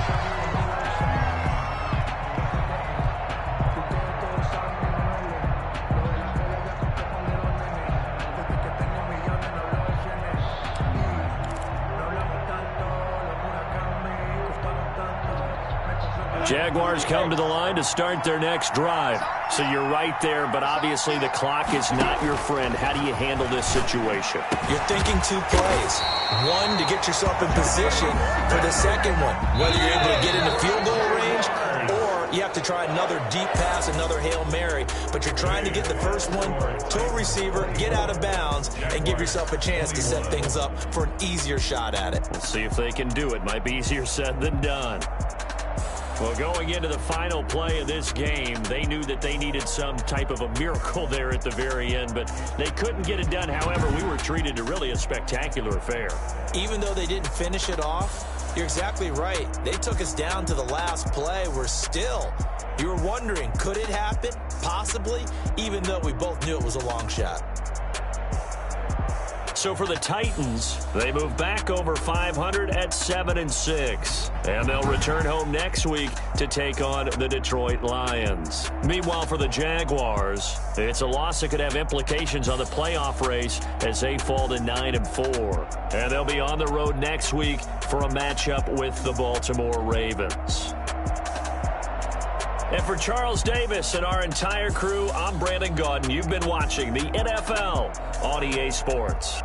Jaguars come to the line to start their next drive. So you're right there, but obviously the clock is not your friend. How do you handle this situation? You're thinking 2 plays. One, to get yourself in position for the second one, whether you're able to get into field goal range or you have to try another deep pass, another Hail Mary. But you're trying to get the first one to a receiver, get out of bounds, and give yourself a chance to set things up for an easier shot at it. We'll see if they can do it. Might be easier said than done. Well, going into the final play of this game, they knew that they needed some type of a miracle there at the very end, but they couldn't get it done. However, we were treated to really a spectacular affair. Even though they didn't finish it off, you're exactly right. They took us down to the last play. We're still, you were wondering, could it happen? Possibly, even though we both knew it was a long shot. So for the Titans, they move back over 500 at 7-6. And they'll return home next week to take on the Detroit Lions. Meanwhile, for the Jaguars, it's a loss that could have implications on the playoff race as they fall to 9-4. And they'll be on the road next week for a matchup with the Baltimore Ravens. And for Charles Davis and our entire crew, I'm Brandon Gaudin. You've been watching the NFL on EA Sports.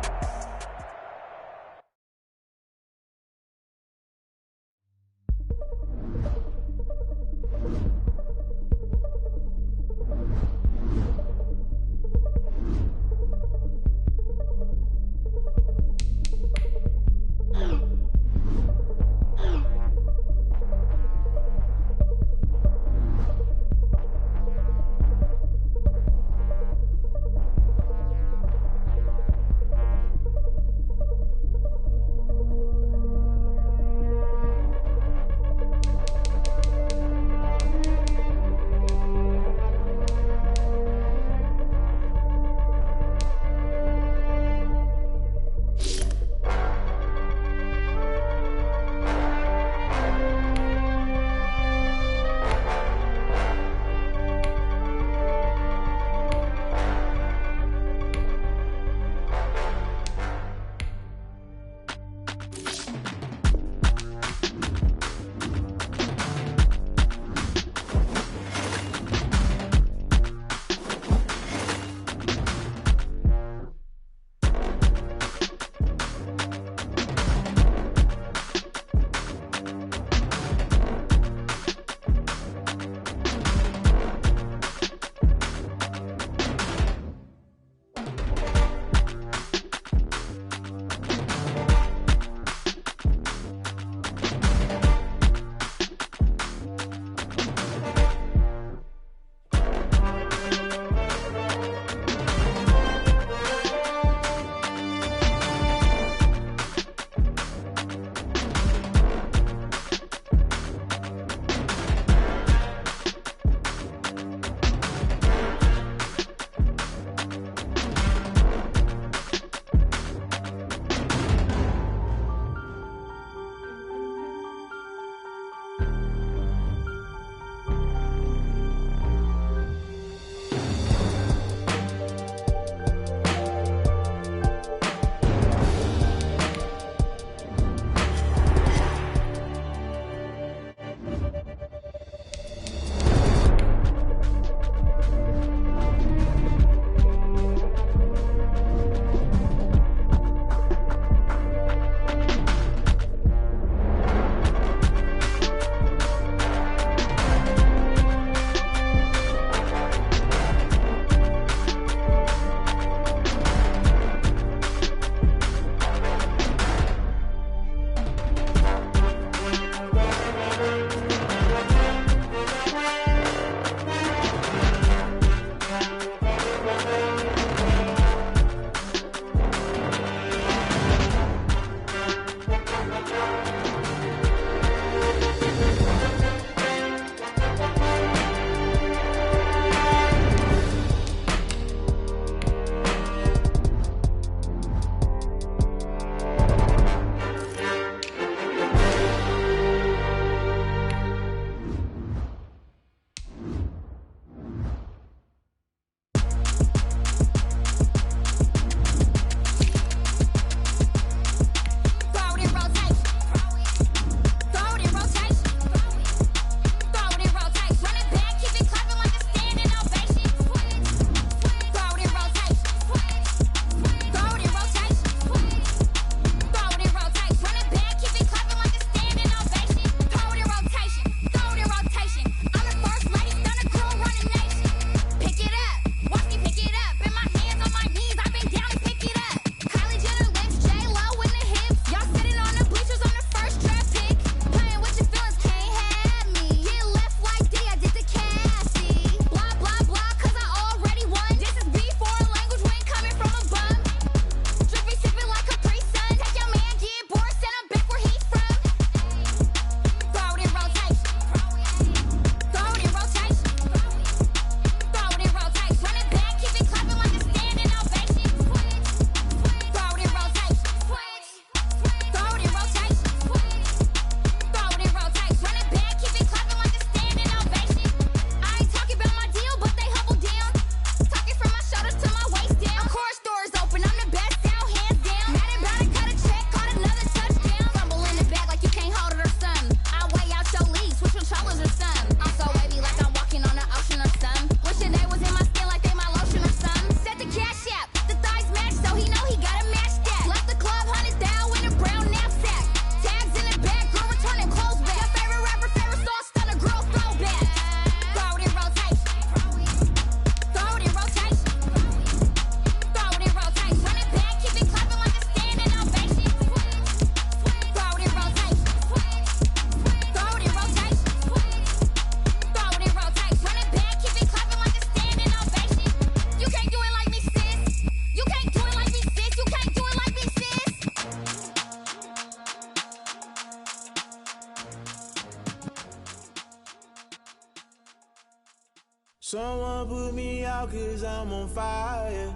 Someone put me out 'cause I'm on fire.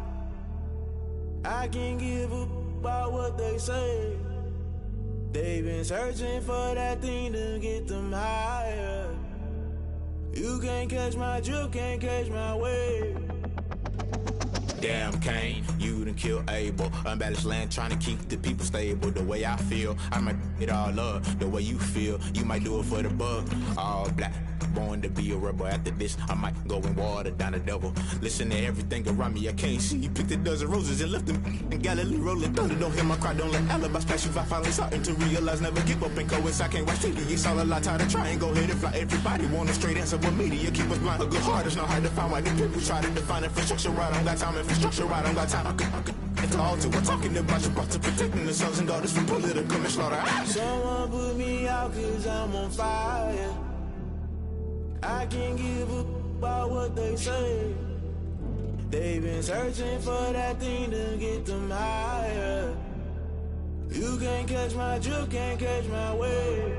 I can't give up about what they say. They've been searching for that thing to get them higher. You can't catch my drift, can't catch my wave. Damn, Kane, you done killed Abel. Unbalanced land, trying to keep the people stable. The way I feel, I might it all up. The way you feel, you might do it for the buck. All black, born to be a rebel. After this, I might go and water down the devil. Listen to everything around me, I can't see. You picked a dozen roses and left them in Galilee rolling thunder. Don't hear my cry, don't let alibis pass you. I finally starting to realize, never give up and coincide. Can't watch TV, it's all a lot. Tired of trying, go ahead and fly. Everybody want a straight answer, but media keep us blind. A good heart is not hard to find. Why the people try to define infrastructure right? I don't got time, infrastructure right, I don't got time. I could it's all to. We're talking about you, about to protecting the sons and daughters from political manslaughter. Someone put me out 'cause I'm on fire. I can't give up about what they say. They've been searching for that thing to get them higher. You can't catch my drift, can't catch my wave.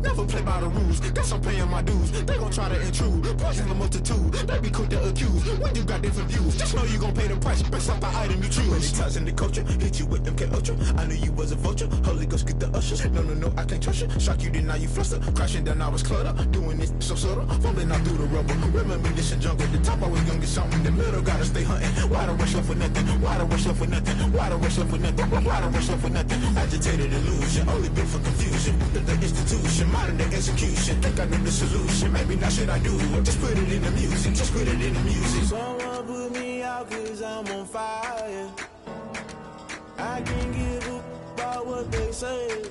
Never play by the rules, guess I'm paying my dues. They gon' try to intrude, poison the multitude. They be quick to accuse, when you got different views. Just know you gon' pay the price, based off the item you choose. Many ties in the culture, hit you with them K-Ultra. I knew you was a vulture, Holy Ghost get the ushers. No, I can't trust you. Shock you, then now you fluster. Crashing down, I was cluttered. Doing this so subtle, falling out through the rubble. Remember this in jungle, the top I was young and something. The middle gotta stay hunting. Why the rush left for nothing? Why the rush left for nothing? Why the rush left for nothing? Why the rush left for nothing? Agitated illusion, only built for confusion. The institution, modern day execution. Think I know the solution, maybe not should I do it. Just put it in the music, just put it in the music. Someone put me out 'cause I'm on fire. I can't give up about what they say.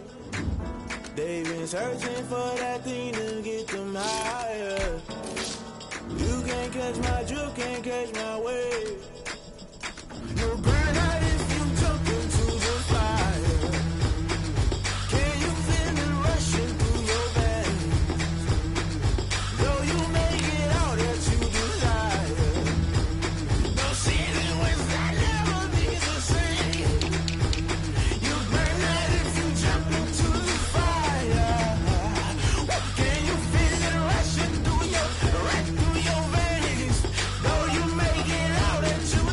They've been searching for that thing to get them higher. You can't catch my drift, can't catch my wave. You'll burn out if you jump into the fire. Can you feel it rushing through your veins? Though you make it out that you desire. No season was that never be the same. You burn out if you jump into the fire. Can you feel it rushing through your veins? Though you make it out that you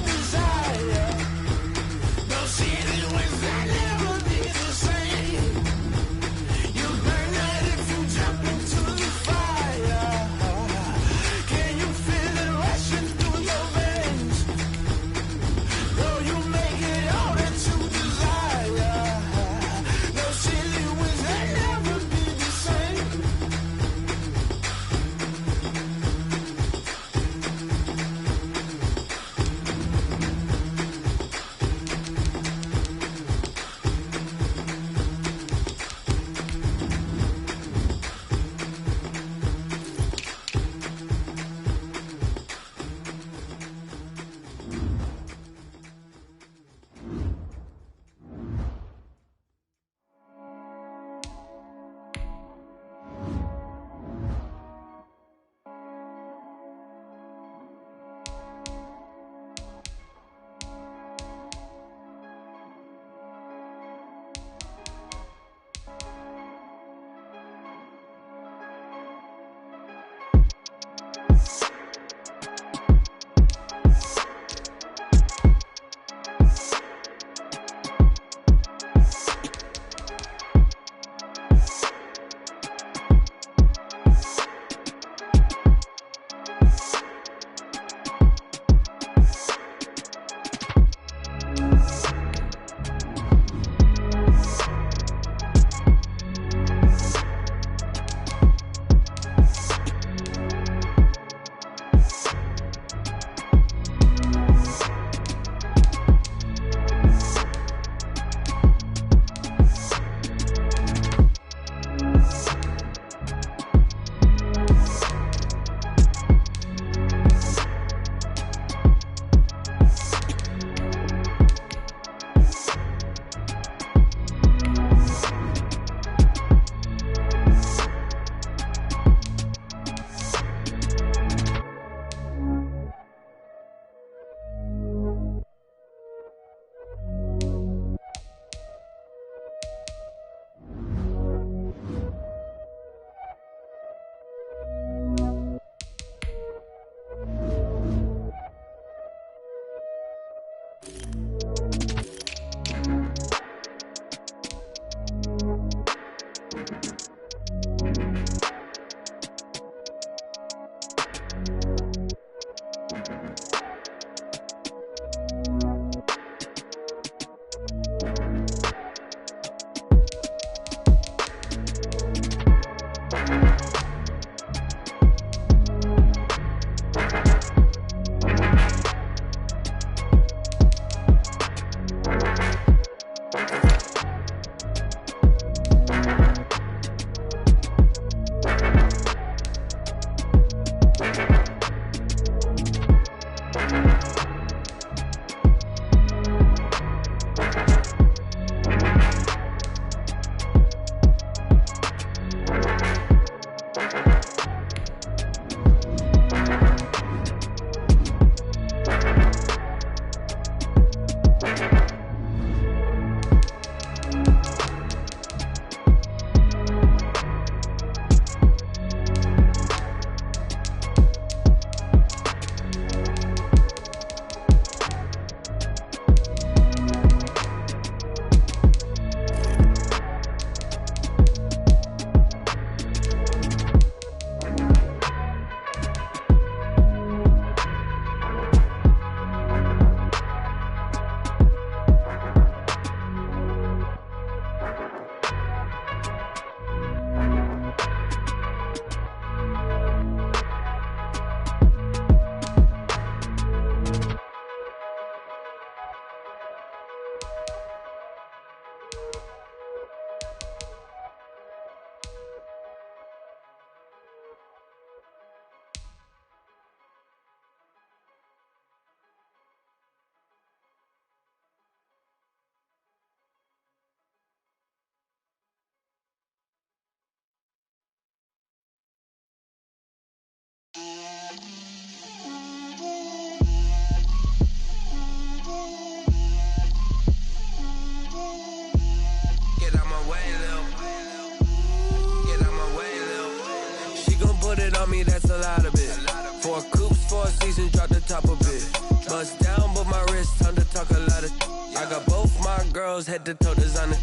seasons, drop the top a bit. Bust down, but my wrist, time to talk a lot of. I got both my girls head to toe designer.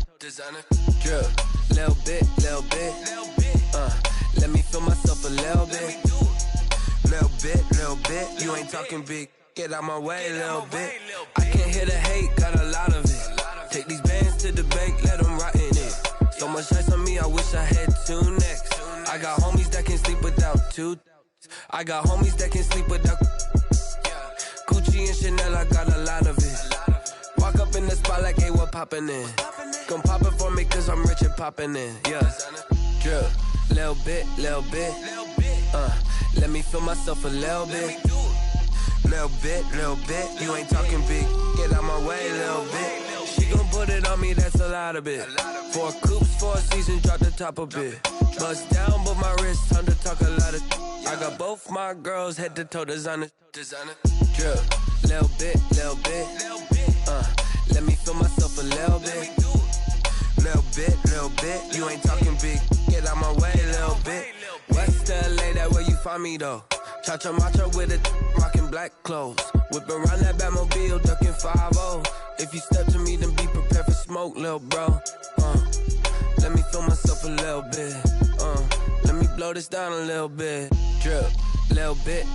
Drip, little bit. Let me feel myself a little bit. Little bit. You ain't talking big. Get out my way, little bit. I can't hear the hate, got a lot of it. Take these bands to the bank, let them rot in it. So much ice on me, I wish I had two necks. I got homies that can sleep without two. I got homies that can sleep without. Gucci and Chanel, I got a lot of it. Walk up in the spot like, hey, what poppin' in? Come pop it for me, cause I'm rich and poppin' in. Yeah, drip, little bit. Let me feel myself a little bit. Little bit. You ain't talking big. Get out my way, little bit. She gon' put it on me, that's a lot of it. 4 coupes, 4 seasons, drop the top a bit. Bust down, but my wrist, time to talk a lot of. I got both my girls head to toe designer. Drip, little bit. Let me feel myself a little bit. Little bit. You ain't talking big. Get out my way, little bit. West LA, that where you find me though. Cha-cha matcha with it, rockin' black clothes. Whip around that Batmobile, ducking 5-0. If you step to me, then be prepared for smoke, lil' bro. Let me feel myself a little bit. Let me blow this down a little bit. Drip, little bit.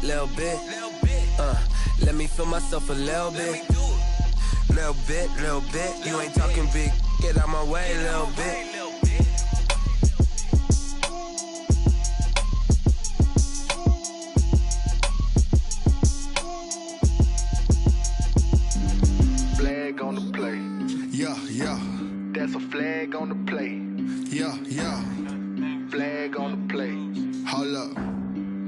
Let me feel myself a little bit. Little bit. You ain't talking big. Get out my way, little bit. Flag on the play. Yeah. That's a flag on the play. Yeah. Flag on the play. Hold up.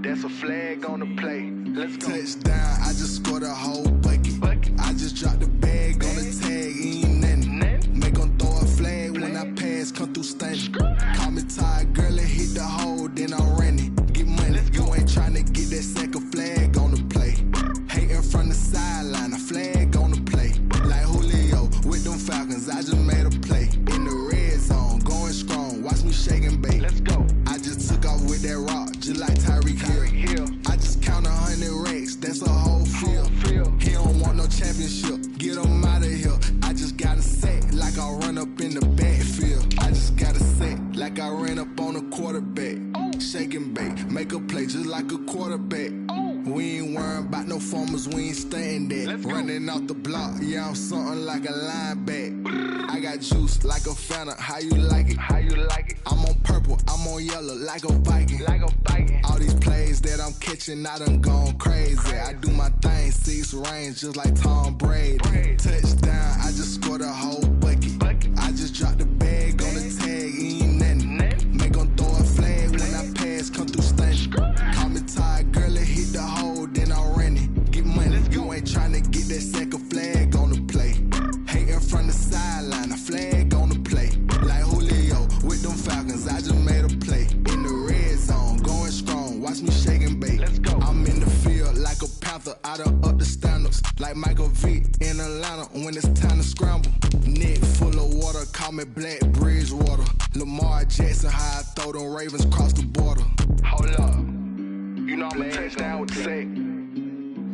That's a flag on the play. Let's go. Touchdown, I just scored a whole bucket. I just dropped the bag on the tag, ain't nothing. Make them throw a flag when I pass, come through stunning. Call me tired, girl, and hit the hole, then I'm running. Get money, you ain't tryna get that second flag on the play. Hating from the sideline, a flag on the play. Like Julio with them Falcons, I just made a play. In the red zone, going strong, watch me shake and bake. Let's go. I just took off with that rock, just like Tyreek Hill. I just count 100 racks, that's a whole field. He don't want no championship, get him out of here. I just got a set, like I run up in the backfield. I just got a set, like I ran up on a quarterback. Shake and bake, make a play just like a quarterback. We ain't worrying about no formers, we ain't staying there. Running off the block, yeah, I'm something like a linebacker. I got juice like a Fanta, how you like it? I'm on purple, I'm on yellow, like a Viking. All these plays that I'm catching, I done gone crazy. I do my thing, 6 range, just like Tom Brady. Touchdown, I just scored a whole bucket. I just dropped the bag on the tag, ain't nothing. Make them throw a flag when I pass, come through stunning. Call me tired, girl, and hit the hole, then I'm running. Get money, you ain't tryna get that second flag on the play. Hating from the sideline, a flag on the play. Like Julio with them Falcons, I just made a play. In the red zone, going strong, watch me shake and bake. Let's go. I'm in the field like a Panther, I done up the standards. Like Michael Vick in Atlanta when it's time to scramble. Neck full of water, call me Black Bridgewater. Lamar Jackson, how I throw them Ravens cross the border. Hold up. You know I'm a touchdown with the sack.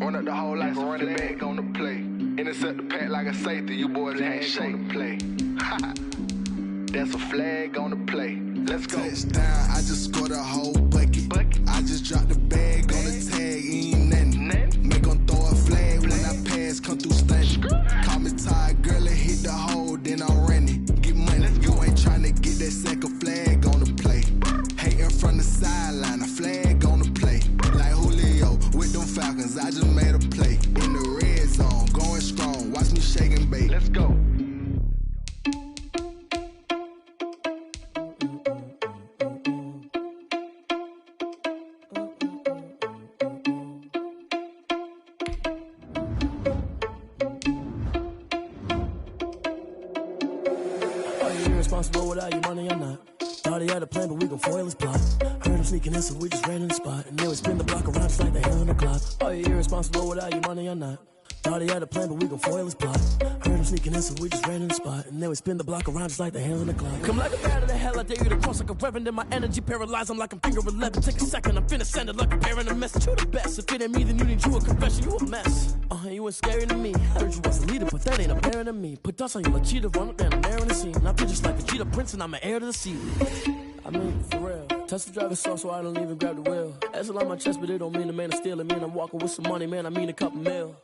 Run up the hole like a running back on the play. Intercept the pack like a safety, you boys ain't shake the play. That's a flag on the play. Let's go. Touchdown, I just scored a whole bucket. I just dropped the bag on the tag, ain't nothing. Make them throw a flag when I pass, come through stunning. Call me tired, girl, and hit the hole, then I'm running. Get money, you ain't tryna get that second flag on the play. Hating from the sideline, a flag on the play. Like Julio with them Falcons, I just made a play. In the red zone, going strong, watch me shake and bake. Let's go. Responsible without your money or not. Thought he had a plan, but we gon' foil his plot. Heard him sneaking in, so we just ran in the spot. And then we spin the block around just like the hell in the clock. Are you irresponsible without your money or not? Thought he had a plan, but we gon' foil his plot. Heard him sneaking in, so we just ran in the spot. And then we spin the block around just like the hand in the clock. Come like a bat of the hell, I dare you to cross like a reverend. And my energy paralyzed, I'm like I'm finger 11. Take a second, I'm finna send it like a parent a message. You the best, if it ain't me, then you need you a confession. You a mess. You ain't scary to me. Heard you was a leader, but that ain't apparent to me. Put dust on you like cheetah, run up down the narrow in the scene. I feel just like the Cheetah Prince, and I'm an heir to the sea. I mean, for real. Touch the driver's soft, so I don't even grab the wheel. That's a lot on my chest, but it don't mean the man is stealing. Man, I'm walking with some money, man, I mean a couple mil.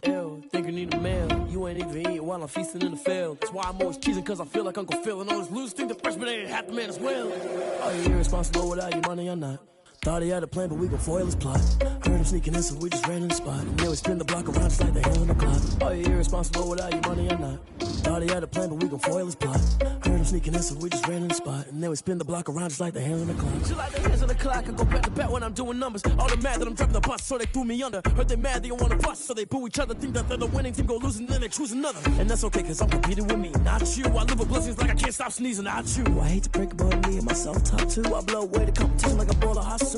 Ew, think you need a meal. You ain't even eating while I'm feasting in the field. That's why I'm always cheesing, cause I feel like Uncle Phil. And all this loose think the freshman ain't half the man as well. Are you irresponsible without your money or not? Thought he had a plan, but we gon' foil his plot. Heard him sneaking in, so we just ran in the spot. And then we spin the block around just like the hand in the clock. Are you irresponsible without your money or not? Thought he had a plan, but we gon' foil his plot. Heard him sneaking in, so we just ran in the spot. And then we spin the block around just like the hand in the clock. Just like the hands on the clock, I go back to back when I'm doing numbers. All the mad that I'm driving the bus, so they threw me under. Heard they mad, they don't wanna bust, so they boo each other. Think that they're the winning team, go losing, then they choose another. And that's okay, cause I'm competing with me, not you. I live with blessings like I can't stop sneezing, not you. I hate to break it, but me and myself top two. I blow away the competition like a ball of hot soup.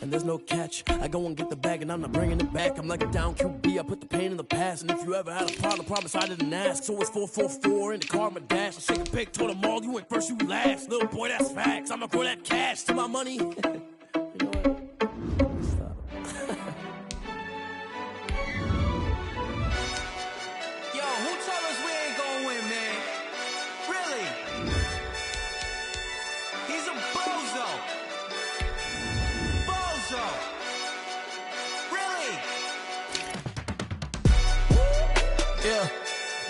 And there's no catch. I go and get the bag and I'm not bringing it back. I'm like a down QB, I put the pain in the past. And if you ever had a problem, promise I didn't ask. So it's 444 in the car, my dash. I shake a pig, told them all, you went first, you last. Little boy, that's facts. I'ma grow that cash to my money. You know what? Stop. Yo, who told us we ain't gonna win, man? Really? He's a bozo. Really? Yeah,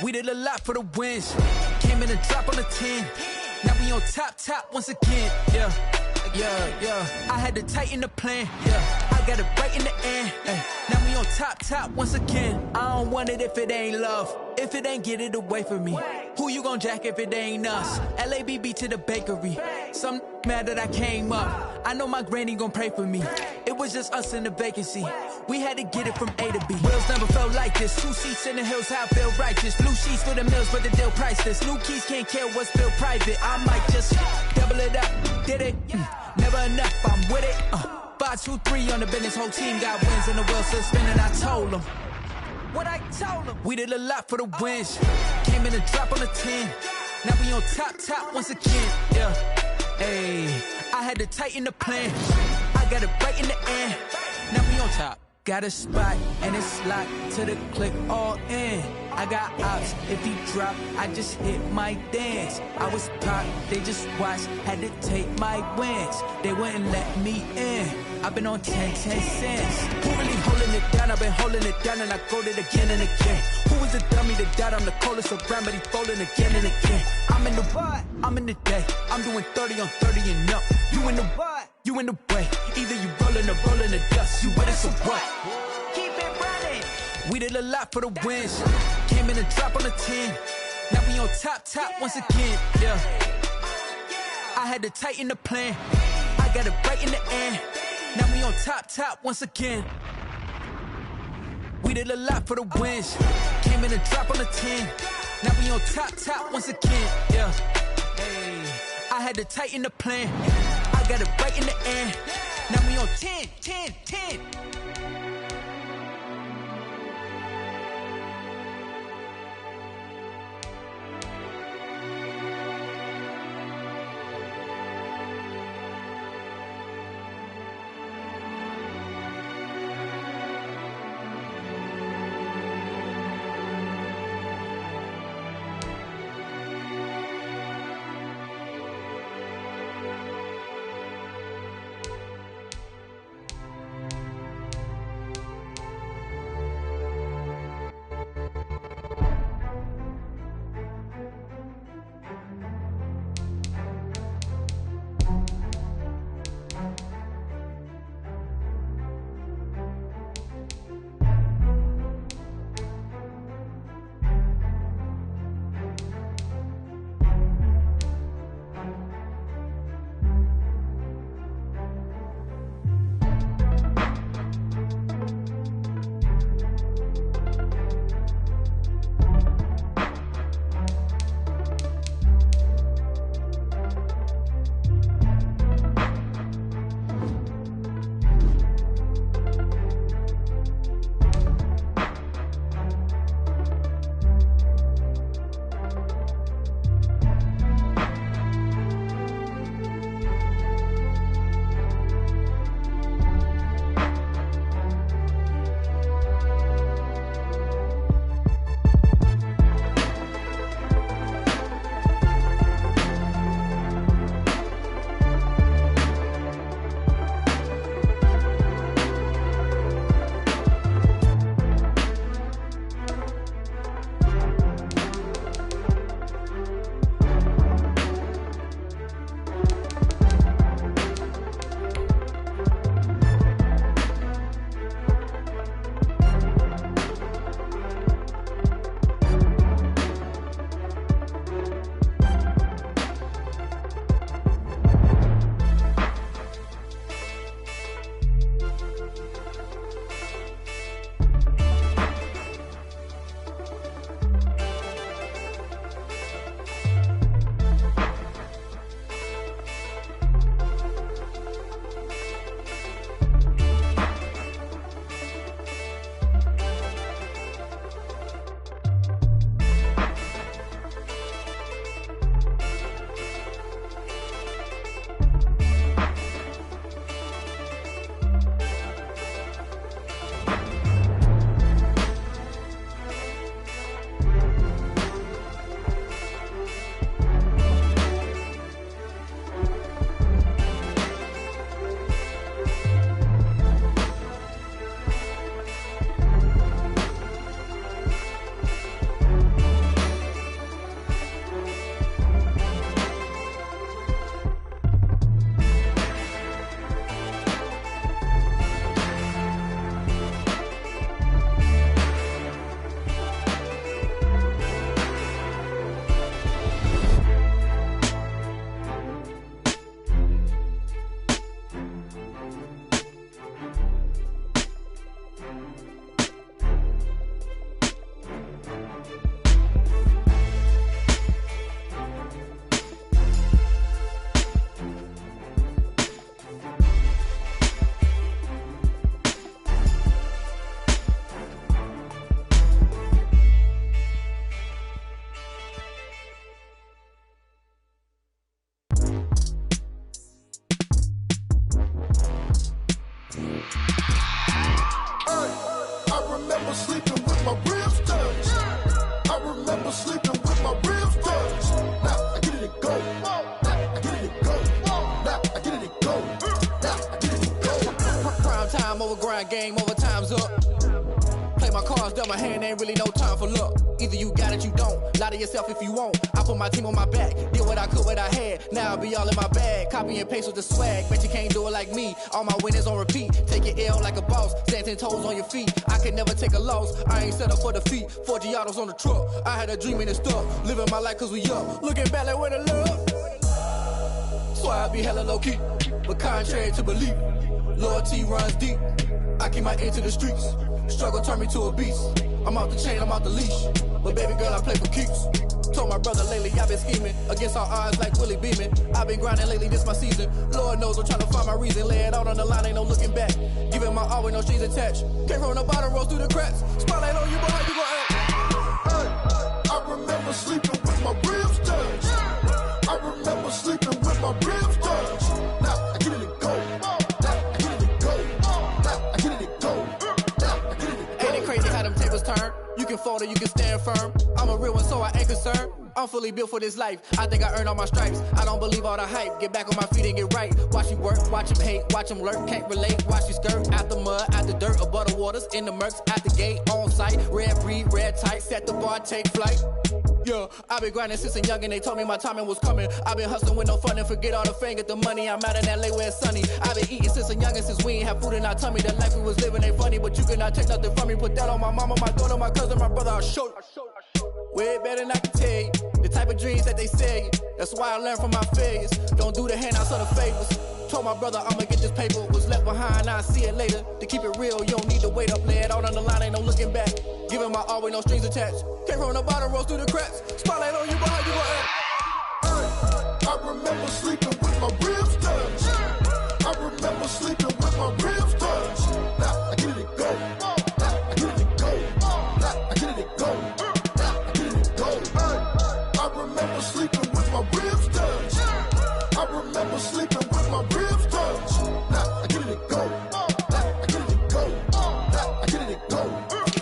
we did a lot for the wins. Came in and drop on the 10. Now we on top once again. Yeah. I had to tighten the plan. Yeah, I got it right in the end. Now we on top once again. I don't want it if it ain't love. If it ain't, get it away from me. Who you gon' jack if it ain't us? LABB to the bakery. Some mad that I came up. I know my granny gon' pray for me. It was just us in the vacancy. We had to get it from A to B. Wheels never felt like this. 2 seats in the hills, how I feel righteous. Blue sheets for the mills, but the deal priceless. New keys can't care what's still private. I might just double it up. Did it? Never enough, I'm with it. 5, 2, 3 on the business. Whole team got wins and the wheels still spinning. I told them what I told them. We did a lot for the wins. Came in and drop on the 10. Now we on top once again. Yeah. Hey, I had to tighten the plan. I got it right in the end. Now we on top. Got a spot and it's locked to the click all in. I got ops, if he drop, I just hit my dance. I was popped, they just watched, had to take my wins. They wouldn't let me in. I've been on 10 cents. Who really holding it down? I've been holding it down and I go it again and again. Who was the dummy that died? I'm the coldest around, but he folding again and again. I'm in the what? I'm in the day. I'm doing 30 on 30 and up. You in the what? You in the way. Either you rolling or rolling the dust. You with us or what? Keep it running. We did a lot for the wins. Came in and drop on the 10. Now we on top once again. Yeah. I had to tighten the plan. I got it right in the end. Now we on top once again. We did a lot for the wins. Came in and drop on the 10. Now we on top once again. Yeah. Hey, I had to tighten the plan. I got it right in the end. Now we on 10. remember sleeping with my ribs touched. Now I get it and go. Now I get it and go. Now I get it and go. Now I get it and go. Prime time over grind, game over, time's up. Play my cards, dealt my hand, ain't really no time for luck. Either you got it, you don't. Lie to yourself if you won't. I put my team on my back, did what I could, what I had. Now I be all in my bag, copy and paste with the swag. Bet you can't do it like me. All my winners on repeat. Take your L like a boss, stand 10 toes on your feet. I can never take a loss. I ain't set up for defeat. 4 Giottos on the truck. I had a dream and it stuck. Living my life cause we up. Looking back like where the love. So I be hella low key, but contrary to belief, loyalty runs deep. I keep my ear to the streets. Struggle turned me to a beast. I'm out the chain, I'm out the leash. But baby girl, I play for keeps. Told my brother lately, I've been scheming against all odds like Willie Beeman. I've been grinding lately, this my season. Lord knows I'm trying to find my reason. Lay it out on the line, ain't no looking back. Giving my all with no strings attached. Came from the bottom, rose through the cracks. Spotlight on you, but how you gon' act? Hey, I remember sleeping with my ribs touched. I remember sleeping with my ribs touched. Now I get it and go. Now I get it and go. Now I get it and go. Now I get it and go. Ain't it crazy how them tables turn? You can fold or you can stand firm. I'm a real one, so I ain't concerned. I'm fully built for this life. I think I earned all my stripes. I don't believe all the hype. Get back on my feet and get right. Watch you work, watch him hate, watch him lurk. Can't relate, watch you skirt. Out the mud, out the dirt, above the waters, in the murks, at the gate, on site. Red breed, red tight, set the bar, take flight. Yeah, I been grinding since a young and they told me my timing was coming. I been hustling with no fun and forget all the fame, get the money. I'm out in LA where it's sunny. I been eating since a young and since we ain't have food in our tummy. The life we was living ain't funny, but you cannot take nothing from me. Put that on my mama, my daughter, my cousin, my brother, I'll show you. Way better than I can tell you. The type of dreams that they say. That's why I learned from my failures. Don't do the handouts or the favors. Told my brother I'ma get this paper. Was left behind, I'll see it later. To keep it real, you don't need to wait up. Lay it out on the line, ain't no looking back. Giving my all with no strings attached. Came from the bottom, rose through the cracks. Spotlight on you, but how you gon' act? Hey, I remember sleeping with my ribs touched. I remember sleeping with my ribs touched. Now I get it and go. Now I get it and go. Now I get it and go. Now I get it and go. Hey, I remember sleeping with my ribs touched. I remember sleeping with my ribs touched. Now I get it and go. Now I get it and go. Now I get it and go.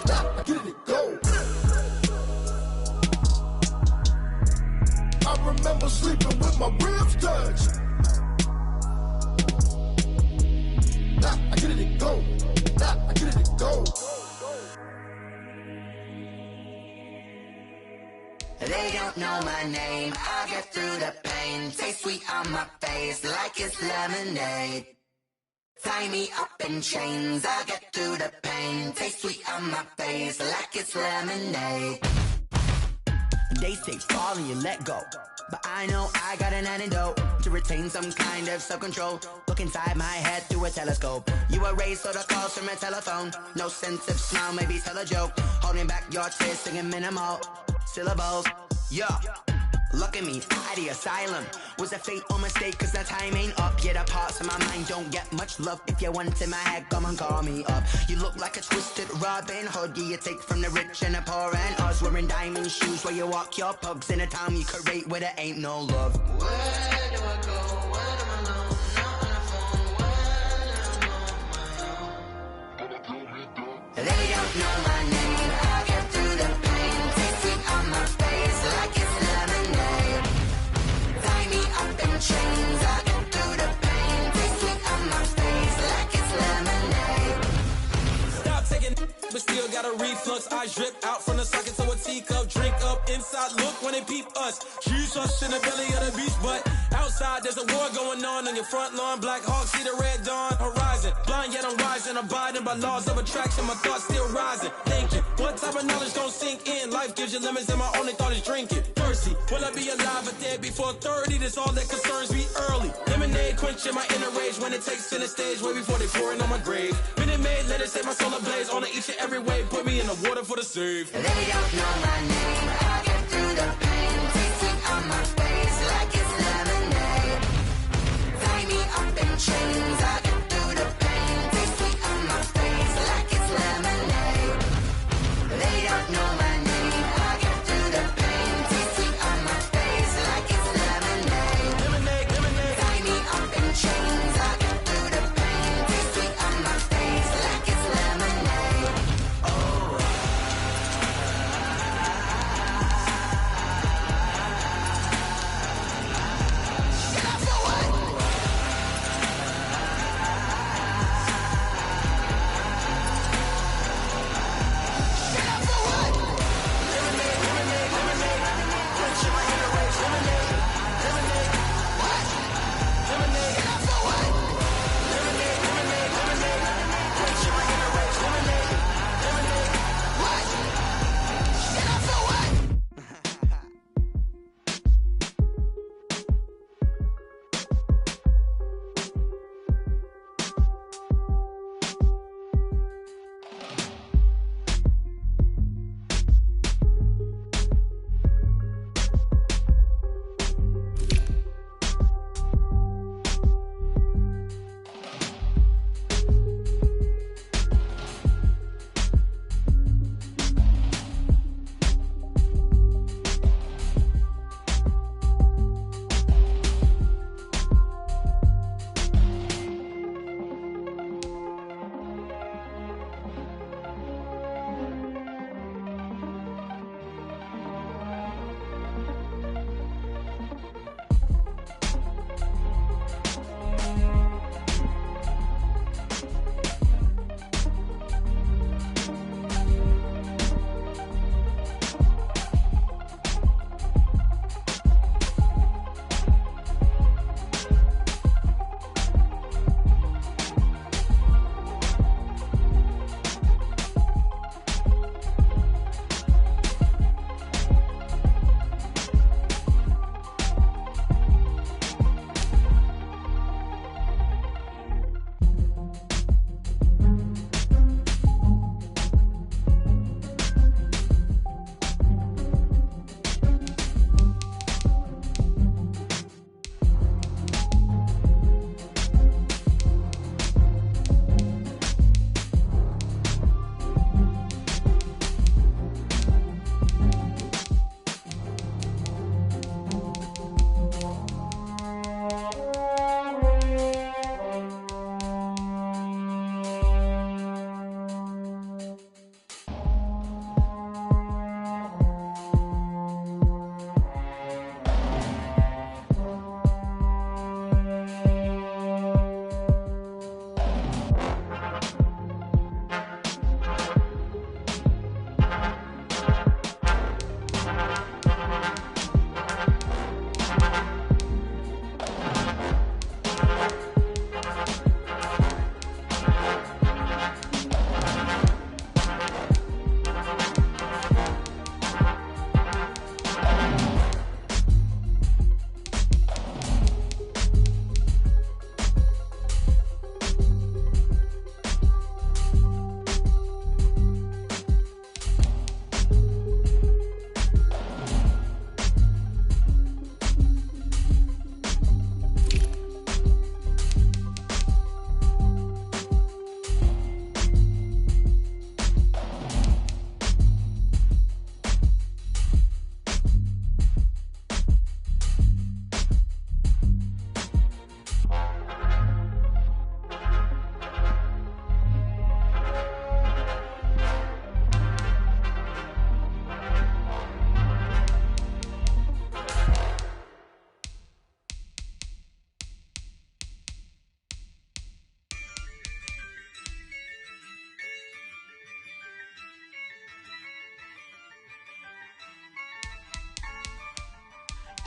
Now I get it and go. I remember sleeping with my ribs touched. Now I get it and go. Now I get it and go. They don't know my name, I get through the pain. Taste sweet on my face like it's lemonade. Tie me up in chains, I get through the pain. Taste sweet on my face like it's lemonade. They say fall and you let go, but I know I got an antidote to retain some kind of self-control. Look inside my head through a telescope. You erase all the calls from a telephone. No sense of smile, maybe tell a joke. Holding back your tears, singing minimal syllables. Yeah, look at me, out of the asylum. Was a fate or mistake, cause the time ain't up. Yeah, the parts of my mind don't get much love. If you want in my head, come and call me up. You look like a twisted Robin Hood. Yeah, you take from the rich and the poor and us. Wearing diamond shoes while you walk your pugs in a town you create where there ain't no love. Where do I go? Where do I know? Not on the phone. Where do I know? They don't know my name. I get through the pain. Taste it on my face like it's lemonade. Tie me up in chains. I get through the pain. Taste it on my face like it's lemonade. Stop taking, but still got a reflux. I drip out from the socket to a teacup. Drink up inside. Look when they peep us. Shoes us in the belly of the beach, but outside there's a war going on your front lawn. Black Hawk see the red dawn horizon. Blind yet I'm rising, abiding by laws of attraction. My thoughts still rising. Thinking, what type of knowledge gon' sink in? Life gives you lemons, and my only thought is drinking. Thirsty, will I be alive or dead before 30? That's all that concerns me early. Lemonade quenching my inner rage when it takes center stage way before they pour it on my grave. Minute Maid, let it set my soul ablaze. On each and every way, put me in the water for the save. They don't know my name. I get through the pain. Taste it on my face like it's lemonade. Tie me up in chains. I get through the pain. Taste it on my face like it's lemonade. They don't know my name. I get through the pain. Taste it on my face like it's lemonade. Lemonade. Tie me up in chains. I get through the pain. Taste it on my face like it's lemonade. Oh.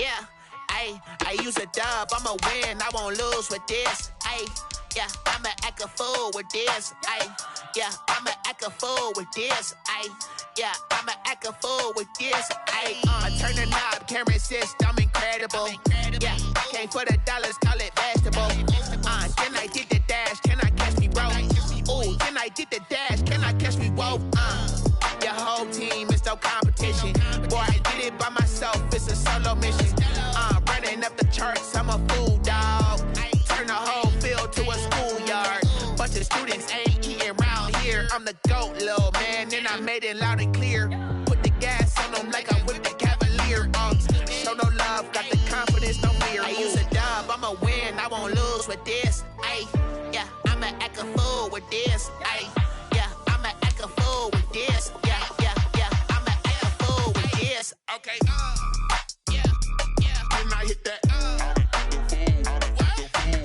yeah. Ayy, I use a dub, I'ma win, I won't lose with this. Ayy, yeah, I'ma act a fool with this. Ayy, yeah, I'ma act a fool with this. Ayy, yeah, I'ma act a fool with this. Ayy, I turn the knob, can't resist, I'm incredible. Yeah, came for the dollars, call it vegetable. Then I did the dash, can I catch me, bro? Ooh, then I did the dash, can I catch me, whoa? Your whole team is no competition. Boy, I did it by myself, it's a solo mission. Running up the charts, I'm a fool, dog. Turn the whole field to a schoolyard. Bunch of students ain't eating round here. I'm the GOAT, little man, and I made it loud and clear. Put the gas on them like I'm with the Cavalier. Show no love, got the confidence, no fear. I use a dub, I'ma win, I won't lose with this. Ay, yeah, I'ma act a fool with this. Ay, yeah, I'ma act a fool with this. Yeah, yeah, yeah, I'ma act a fool with this. Okay, yeah, yeah, then I hit that.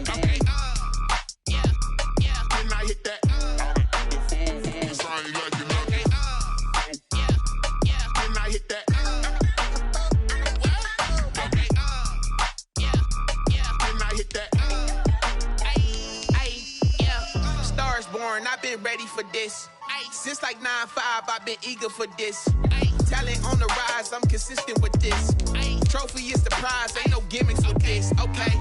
Okay, yeah, yeah, then I hit that. Sorry, like you know. Okay, yeah, yeah, then I hit that. Okay, yeah, yeah, then I hit that. Ay, yeah, Stars born, I've been ready for this. Since like 9-5, I've been eager for this. Talent on the rise, I'm consistent with this. Trophy is the prize, ain't no gimmicks with this. Okay,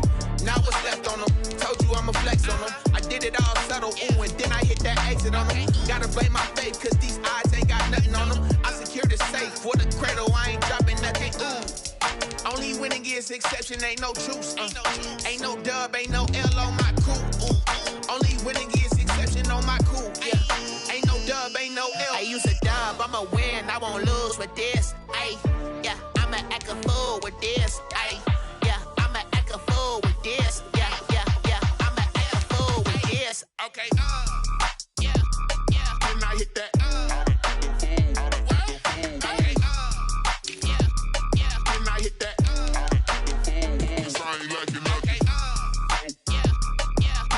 now what's left on them? Told you I'ma flex on them. I did it all subtle, ooh, and then I hit that exit on them. Gotta blame my faith, cause these eyes ain't got nothing on them. I secured the safe with a cradle, I ain't dropping nothing, ooh. Only winning is exception, ain't no truce. Ain't no dub, ain't no L on my crew. Ooh. Only winning is exception on my crew. Yeah. Ain't no dub, ain't no L. I use a dub, I'ma win, I won't lose with this. Ay, yeah, I'ma act a fool with this. Ay, yeah, I'ma act a fool with this. Yeah, yeah, yeah, I'ma act a fool with this. Okay, yeah, yeah, then I hit that. Okay, yeah, yeah, then I hit that. Sorry, like you know. Okay, yeah, yeah,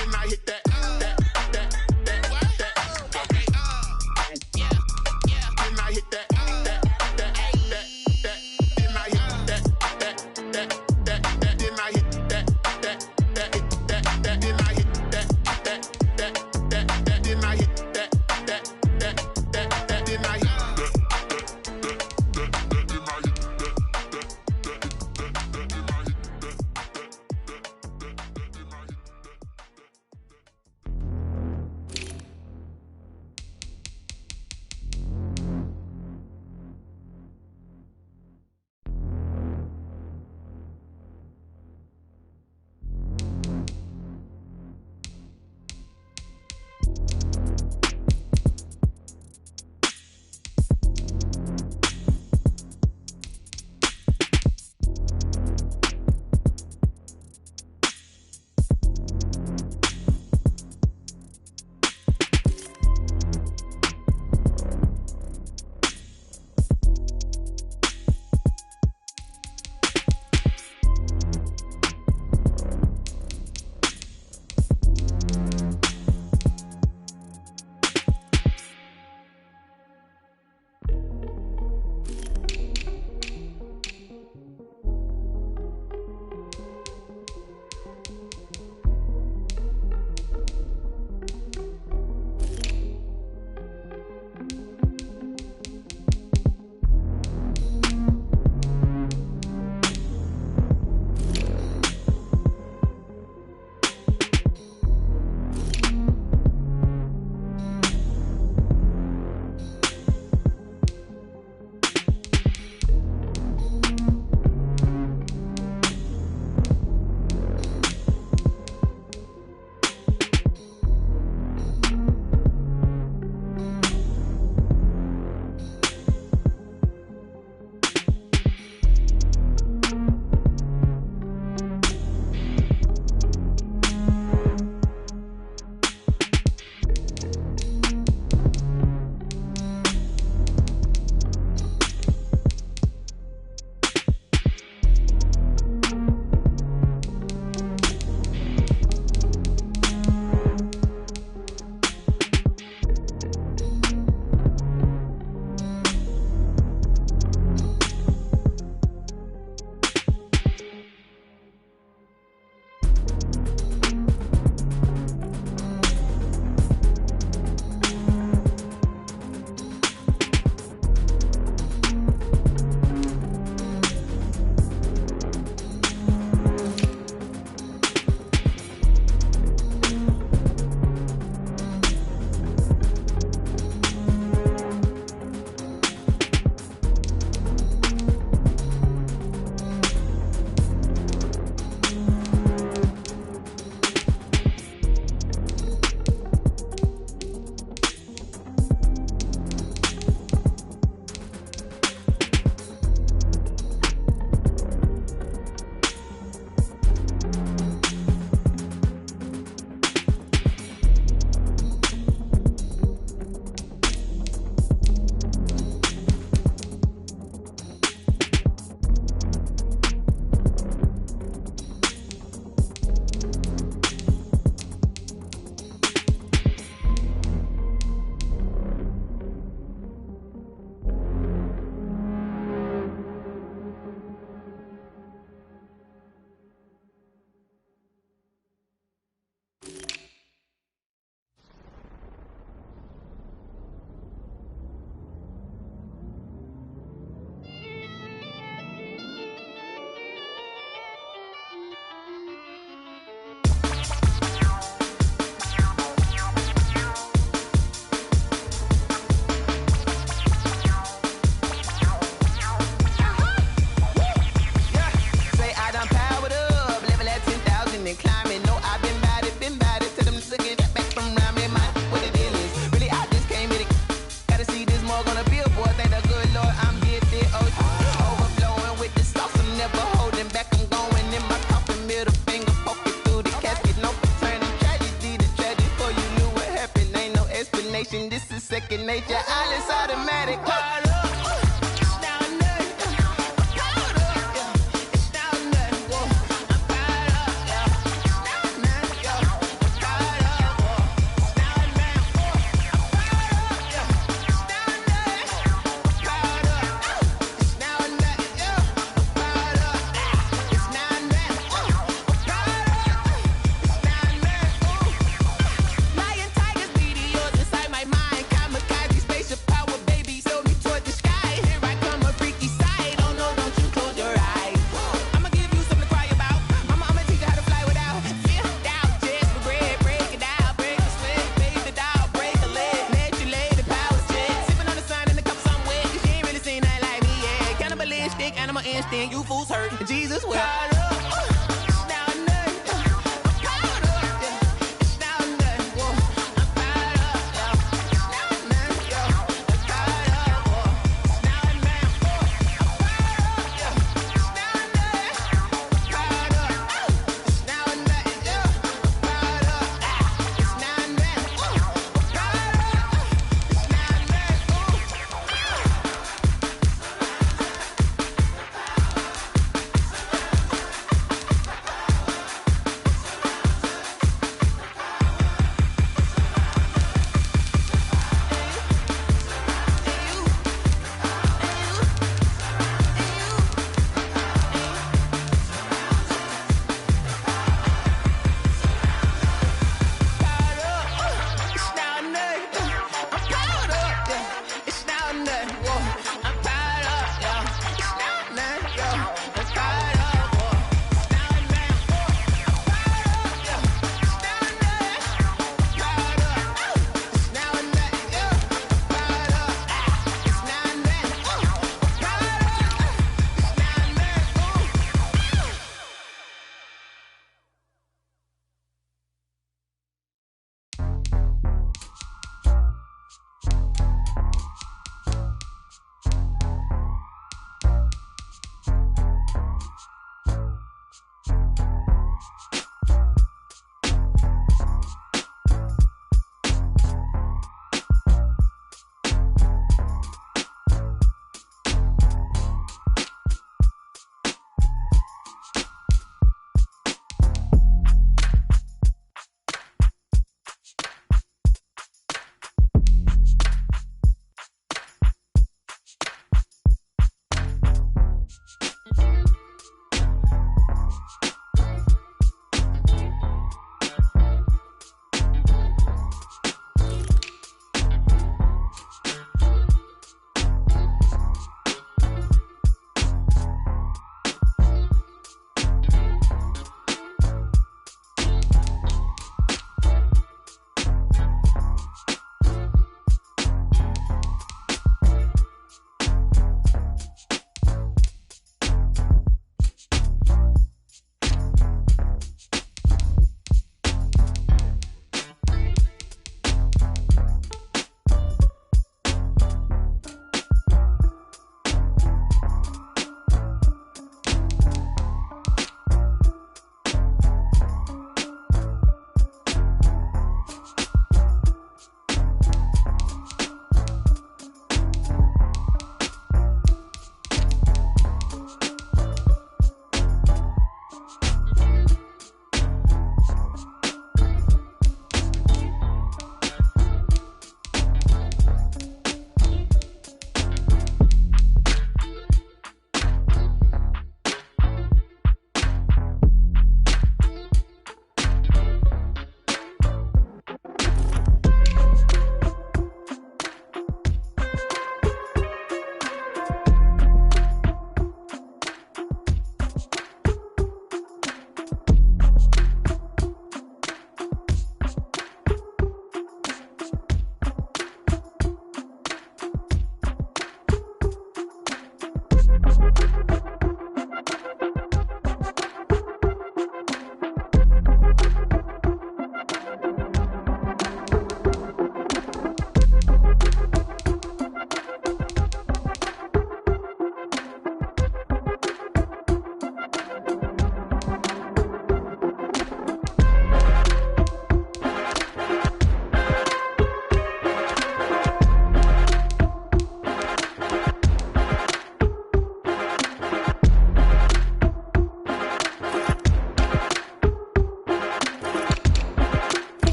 second nature. All is automatic. Powered up. Lion, tigers, meteors inside my mind. Kamikaze, spaceship power, baby. Sail me toward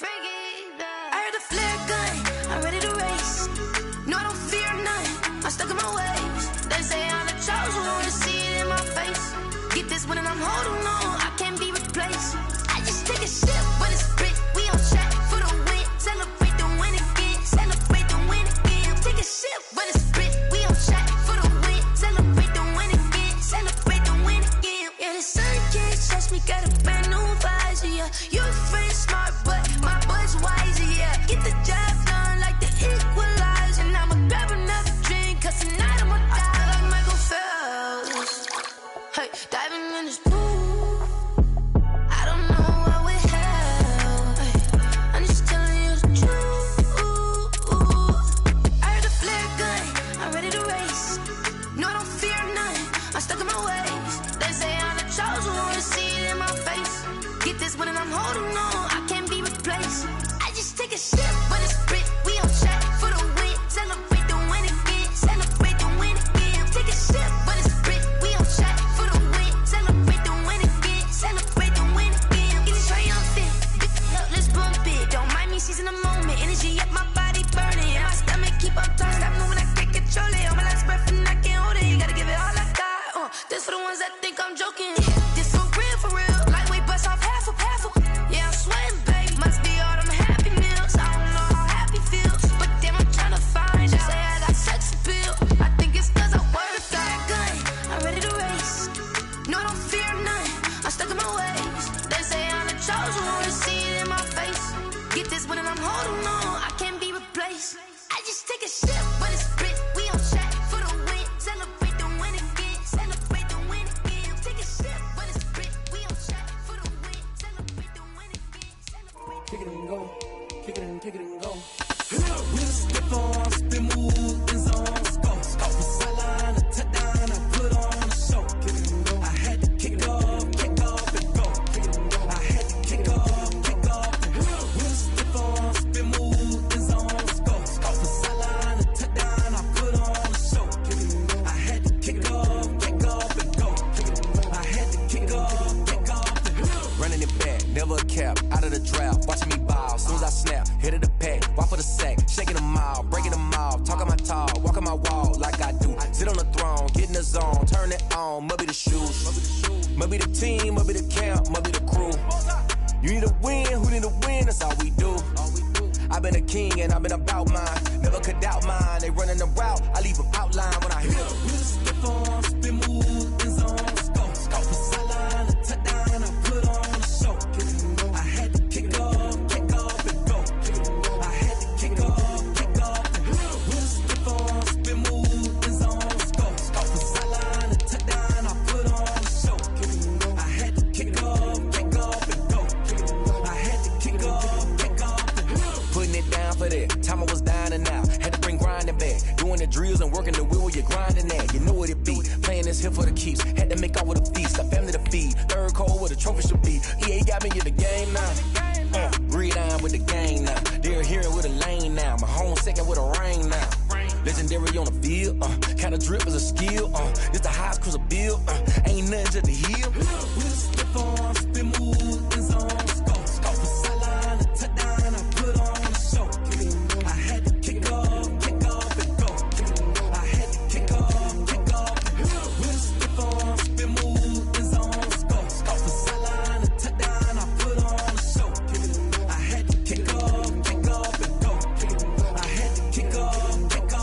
I heard the flare gun, I'm ready to race. No, I don't fear none, I'm stuck in my ways. They say I'm the chosen one, to see it in my face. Get this one and I'm holding on, I can't be replaced. I just take a sip when it's split, we on track for the win. Celebrate the win again, celebrate the win again. Take a sip when it's split, we on track for the win. Celebrate the win again, celebrate the win again. Yeah, the sun can't touch me, got a brand new visor, yeah. You're a friend smart, but my boy's wiser, yeah. Get the job done like the equalizer. Now I'ma grab another drink, cause tonight I'ma die like Michael Phelps. Hey, diving in this pool, I don't know what would help. Hey, I'm just telling you the truth. I heard the flare gun, I'm ready to race. No, I don't fear none, I'm stuck in my ways. They say I'm the chosen one, to see it in my face. Get this one and I'm holding on, I can't be replaced. I just take a sip when it's split, we on track for the win. Celebrate the win again, celebrate the win again. Take a sip when it's split, we on track for the win. Celebrate the win again, celebrate the win again. Get it triumphant, let's bump it. Don't mind me seizing the moment, energy up my body burning. And my stomach keep on turning, stop moving, I can't control it. On my last breath and I can't hold it, you gotta give it all I got. This for the ones that think I'm joking. This for real, lightweight bust off half a. Yeah, I'm sweating, babe, must be all them happy meals. I don't know how happy feels, but damn, I'm trying to find out. Say I got sex appeal, I think it's cause I work a fat gun, I'm ready to race. No, I don't fear none, I'm stuck in my ways. They say I'm the chosen one, to see it in my face. Get this one and I'm holding on, I can't be replaced. I just take a sip when it's split, we on track for the win. Celebrate the win again, celebrate the win again. Take a sip when it's split, we on track for the win. Celebrate the win again, celebrate. Kick it and go, kick it and go. With a stiff on, spin move in zones, go. Off the sideline, a touchdown, I put on a show. Kick it and go. I had to kick off and go. Kick it and go. I had to kick off and go. With a stiff on, spin move in zones, go. Off the sideline, a touchdown, I put on a show. Kick it and go. I had to kick off and go. Kick it and go. I had to kick off and go. Running it back, never a cap, out of the draft. Watching me ball, soon as I snap, hit of the pack, walk for the sack, shaking them all, breaking them off, talking my talk, walking my wall like I do. Sit on the throne, get in the zone, turn it on, must be the shoes, must be the team, must be the camp, must be the crew. You need a win, who need a win, that's all we do. I've been a king and I've been about mine, never could doubt mine. They running the route, I leave them outline when I hit them. With a stiff on, spin move in zones, go. Off the sideline, a touchdown, I put on a show. Kick it and go. I had to kick off and go. Kick it and go. I had to kick off and go. With a stiff on, spin move in zones, go. Off the sideline, a touchdown, I put on a show. Kick it and go. I had to kick off and go. Kick it and go. I had to kick off and go. Putting it down for that, time I was down and out, had to bring grinding back, doing the drills and working the wheel where you're grinding at, you know what it be, playing this here for the keeps, had to make out with a feast, a family to feed, third cold where the trophy should be, EA got me in the game now, read on with the game now, they're hearing with a lane now, my home second with a rain now, legendary on the field, kinda drip is a skill, it's the highest cruiser bill, ain't nothing just to heal. With a stiff on, spin move in zones, go. Off the sideline, a touchdown, I put on a show. Kick it and go. I had to kick off and go. Kick it and go. I had to kick off and go. With a stiff on, spin move in zones, go. Off the sideline, a touchdown, I put on a show. Kick it and go. I had to kick off and go. Kick it and go. I had to kick off and go.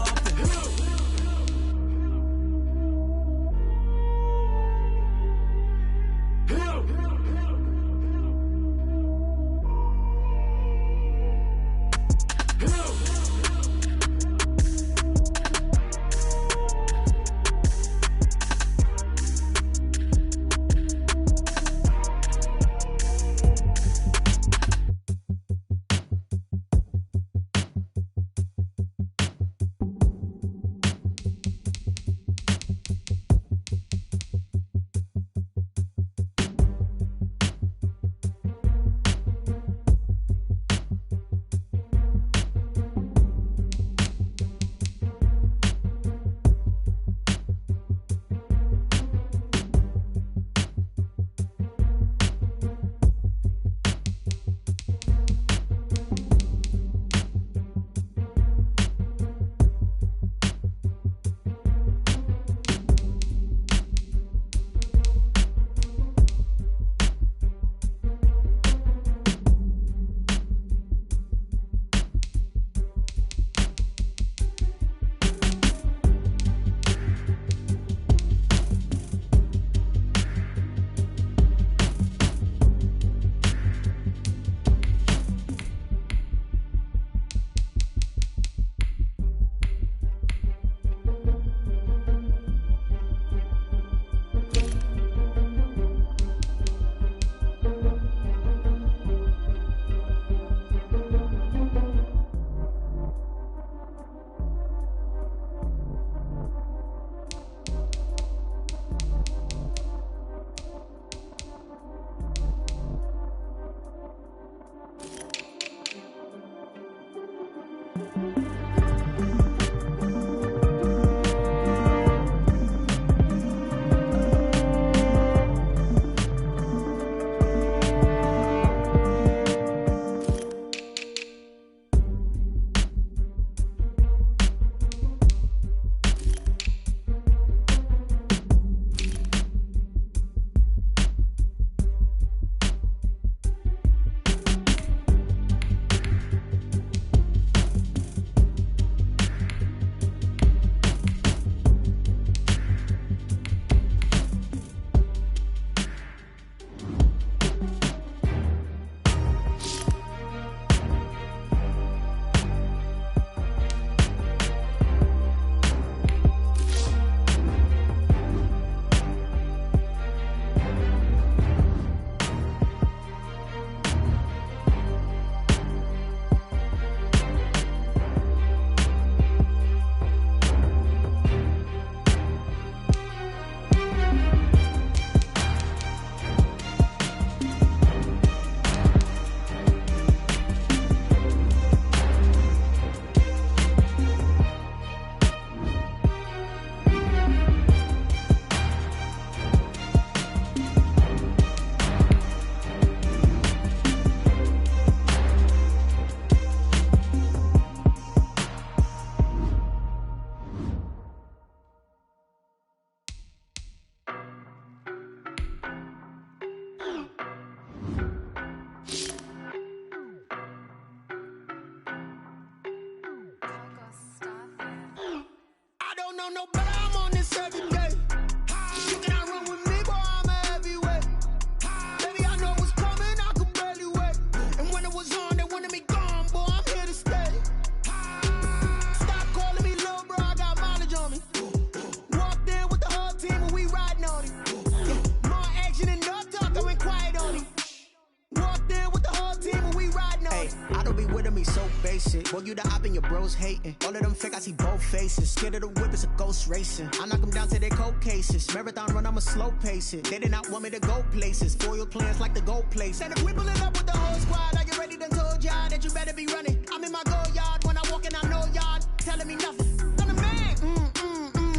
me so basic. Boy, you the op and your bros hating. All of them fake, I see both faces. Scared of the whip, it's a ghost racing. I knock them down to their cold cases. Marathon run, I'ma slow pace it. They did not want me to go places. Foil plans like the gold place. And if we pulling up with the whole squad, are you ready? Done told y'all that you better be running. I'm in my go yard. When I walk in, I know y'all telling me nothing. I'm the man.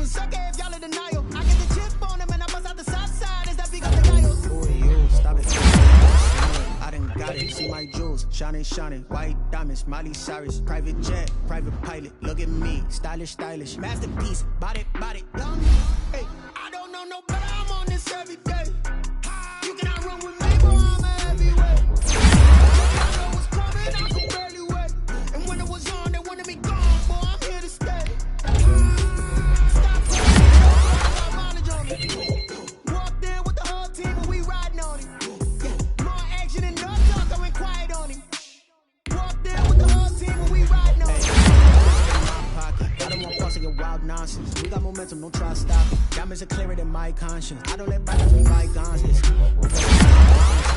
Suck it if y'all in denial. I get the chip on them and I bust out the south side. Is that big up the dial? Boy, you stop it. I done got it. See my jewels, shining, shining. White diamonds, Miley Cyrus. Private jet, private pilot. Look at me, stylish, stylish. Masterpiece, body, body. Young. Hey, I don't know no better. I'm on this every day. You cannot run with me, boy. I'm a heavyweight. I know what's coming, I can barely wait. And when it was on, they wanted me gone, boy. I'm here to stay. Stop talking, I got mileage on me. Walked in with the whole team and we riding on it. More action and no talk, I went quiet on him. Walked in with the whole team and we riding on it. I don't want crossing your wild nonsense. We got momentum, don't try to stop it. Diamonds are clearer than my conscience. I don't let bygones be bygones.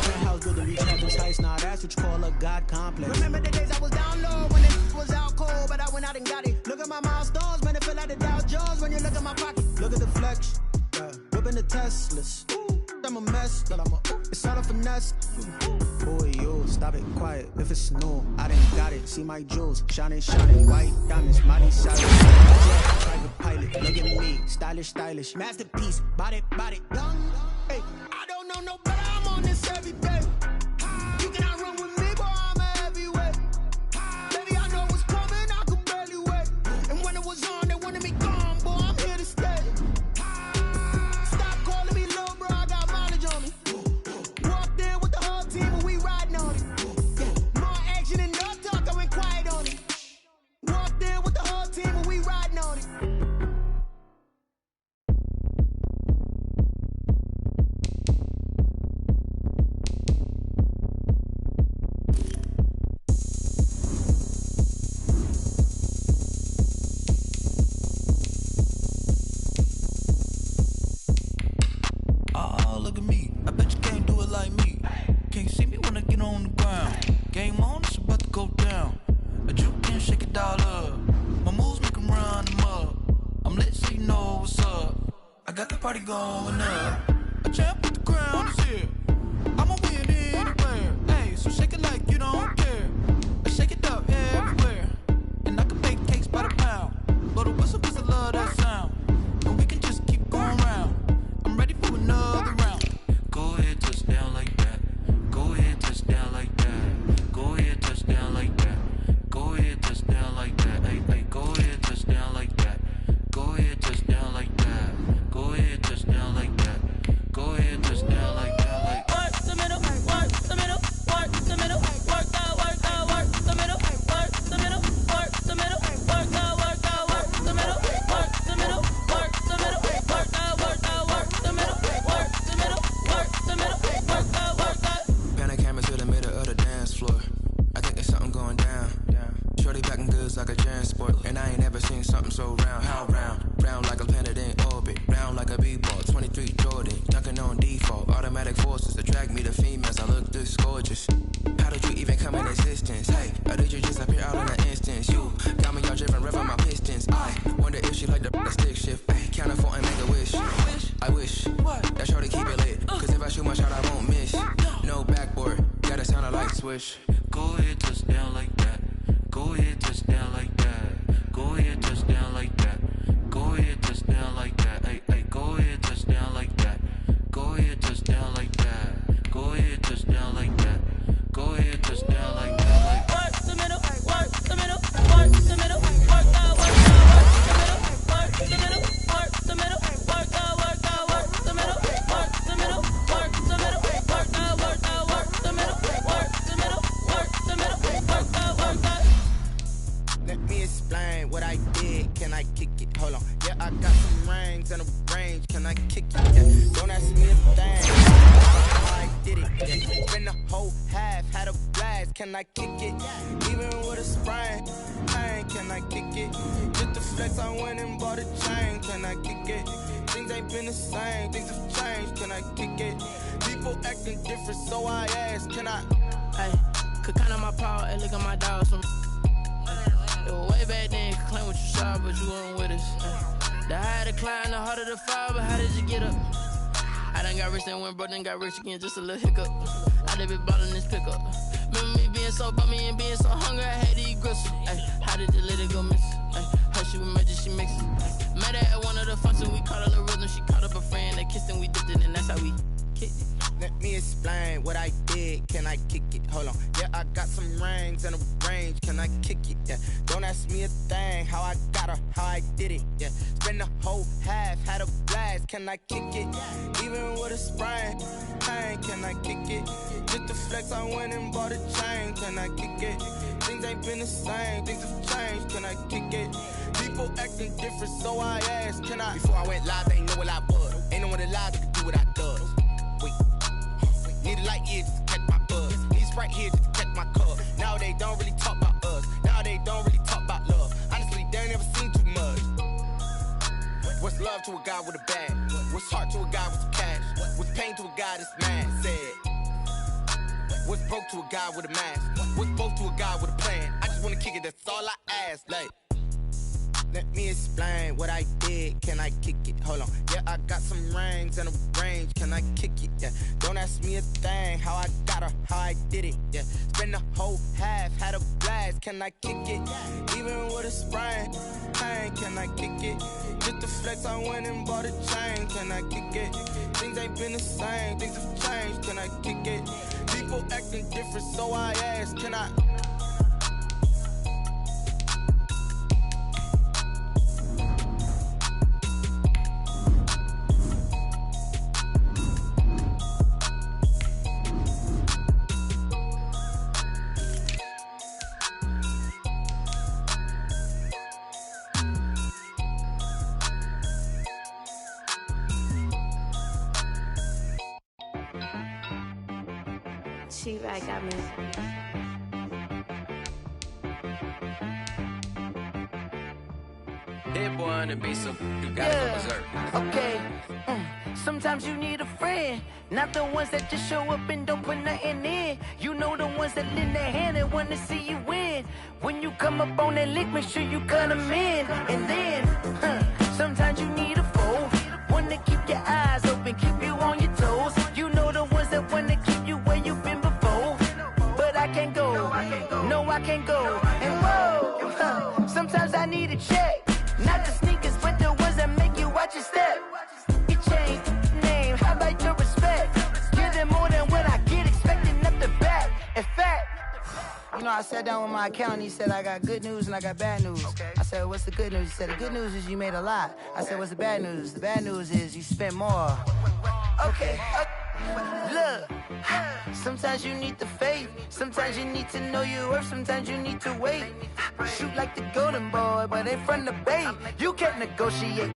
Penthouse building, reach heaven's heights. Nah, that's what you call a God complex. Remember the days I was down low when it was out cold, but I went out and got it. Look at my milestones, man, it feel like the Dow Jones when you look at my pocket. Look at the flex, whipping the Teslas. I'm a mess, but it's all a finesse. Boy, you stop it, quiet. If it's new, I done got it. See my jewels, shining, shining. White diamonds, Miley Cyrus. Private pilot, look at me, stylish, stylish. Masterpiece, body, body. Young, hey, I don't know no better. I'm on this every day. You cannot run with me, boy. I'm a heavyweight. Baby, I know what's coming. I could barely wait. And when it was on, they wanted me gone, boy. I'm here to stay. Stop calling me low, bro. I got mileage on me. Walked in with the whole team and we riding on it. More action and no talk, I went quiet on it. Walked in with the whole team and we riding on it. Oh, look at me. I bet you can't do it like me. Can't see me when I get on the ground. Game on, it's about to go down. A juke can shake it all up. My moves make them run them up. I'm lit so you know what's up. I got the party going up. A champ with the crown is here. I'ma win anywhere. Hey, so shake it like you don't care. I shake it up everywhere. And I can make cakes by the pound. Blow the whistle cause I love that sound. And we can just keep going round. I'm ready for another round. Go ahead, touch down like that. Go ahead, touch down like that. Go ahead, touch down like that. Go ahead, touch down like that. Hey, hey, go ahead, touch down like that. Go ahead, touch down like that. Go ahead, touch down like that. Go ahead, touch down like that. Like work the middle, work the middle, work the middle, work out, work the middle, work the middle, work the middle, work out, work the middle, work the middle, work the middle, work out, work the middle, work the middle, work the middle, work out, work out. Pan the camera to the middle of the dance floor. I think there's something going down. Shorty backing goods like a transport, and I ain't never seen something so round. How round? Round like a planet in orbit, round like a b-ball. 23 Jordan, dunking on default. Automatic forces attract me to females. I look this gorgeous. How did you even come in existence? Hey, or did you just appear out in an instance? You got me all driven, revving my pistons. I wonder if she like the stick shift. Ay, count a four and make a wish. I wish that shorty keep it lit. Cause if I shoot my shot, I won't miss. No backboard, gotta sound like swish. Go ahead, touch down like that. Go ahead, touch down like that. Go ahead, touch down like that. Go ahead, touch down like that. Hey, hey, go ahead, touch down like that. Go ahead, touch down like that. Go ahead, touch down like that. Go ahead, touch down like that. Like work the middle, work the middle, work the middle, work out, work the middle, work the middle, work out, work the middle, work the middle, work the middle, work out, work the middle, work the middle, work the middle, work out, work out. Let me explain what I did. Can I kick it? Hold on. Yeah, I got some rings and a range. Can I kick it? Yeah. Don't ask me a thing. I did it. Yeah. Spend the whole half, had a blast. Can I kick it? Even with a sprain. Pain, can I kick it? Just the flex, I went and bought a chain. Can I kick it? Things ain't been the same. Things have changed. Can I kick it? People acting different, so I ask. Can I? Hey. Could count on my power and look at my dogs. It was way back then, could claim what you saw, but you weren't with us. The higher the climb, the harder the fall, but how did you get up? I done got rich and went broke, then got rich again, just a little hiccup. I done been ballin' this pickup. Remember me being so bummy and being so hungry, I had to eat gristle. How did you let it go miss? How she was major, she mixed it. Met her at one of the functions, we caught a little rhythm. She caught up a friend, they kissed and we dipped it, and that's how we kicked it. Let me explain what I did. Can I kick it? Hold on. Yeah, I got some rings and a range. Can I kick it? Yeah. Don't ask me a thing. How I got her, how I did it. Yeah. Spend the whole half, had a blast. Can I kick it? Even with a sprain, pain. Can I kick it? Just the flex, I went and bought a chain. Can I kick it? Things ain't been the same. Things have changed. Can I kick it? People acting different, so I asked. Can I? Before I went live, they ain't know what I was. Ain't no one alive that could do what I does. Wait. Need a light here just to catch my buzz. Need Sprite here just to catch my cup. Now they don't really talk about us. Now they don't really talk about love. Honestly, they ain't never seen too much. What's love to a guy with a bag? What's heart to a guy with some cash? What's pain to a guy that's mad? Said. What's broke to a guy with a mask? What's both to a guy with a plan? I just wanna kick it, that's all I ask. Like, let me explain what I did. Can I kick it? Hold on. Yeah, I got some rings and a range. Can I kick it? Yeah. Don't ask me a thing. How I got her, how I did it. Yeah. Spend the whole half, had a blast. Can I kick it? Even with a sprain, pain. Can I kick it? Just the flex, I went and bought a chain. Can I kick it? Things ain't been the same. Things have changed. Can I kick it? People acting different, so I asked. Can I? She right got me. Hit boy on the beat, so you gotta go berserk. Okay. Sometimes you need a friend, not the ones that just show up and don't put nothing in. You know the ones that lend their hand and wanna see you win. When you come up on that lick, make sure you cut them in. And then, sometimes you need a foe, one to keep your eyes open, keep you on your toes. You know the ones that wanna keep you where you've been before. But I can't go, no I can't go. And whoa, sometimes I need a check. Not the sneakers, but the ones that make you watch your step. It changed name, how about your respect? Give them more than what I get, expecting nothing back. In fact, you know, I sat down with my accountant, he said, I got good news and I got bad news. I said, what's the good news? He said, the good news is you made a lot. I said, what's the bad news? The bad news is you spent more. Okay. Look, sometimes you need the faith, sometimes you need to know your worth, sometimes you need to wait. Shoot like the golden boy, but ain't from the bay. You can't negotiate.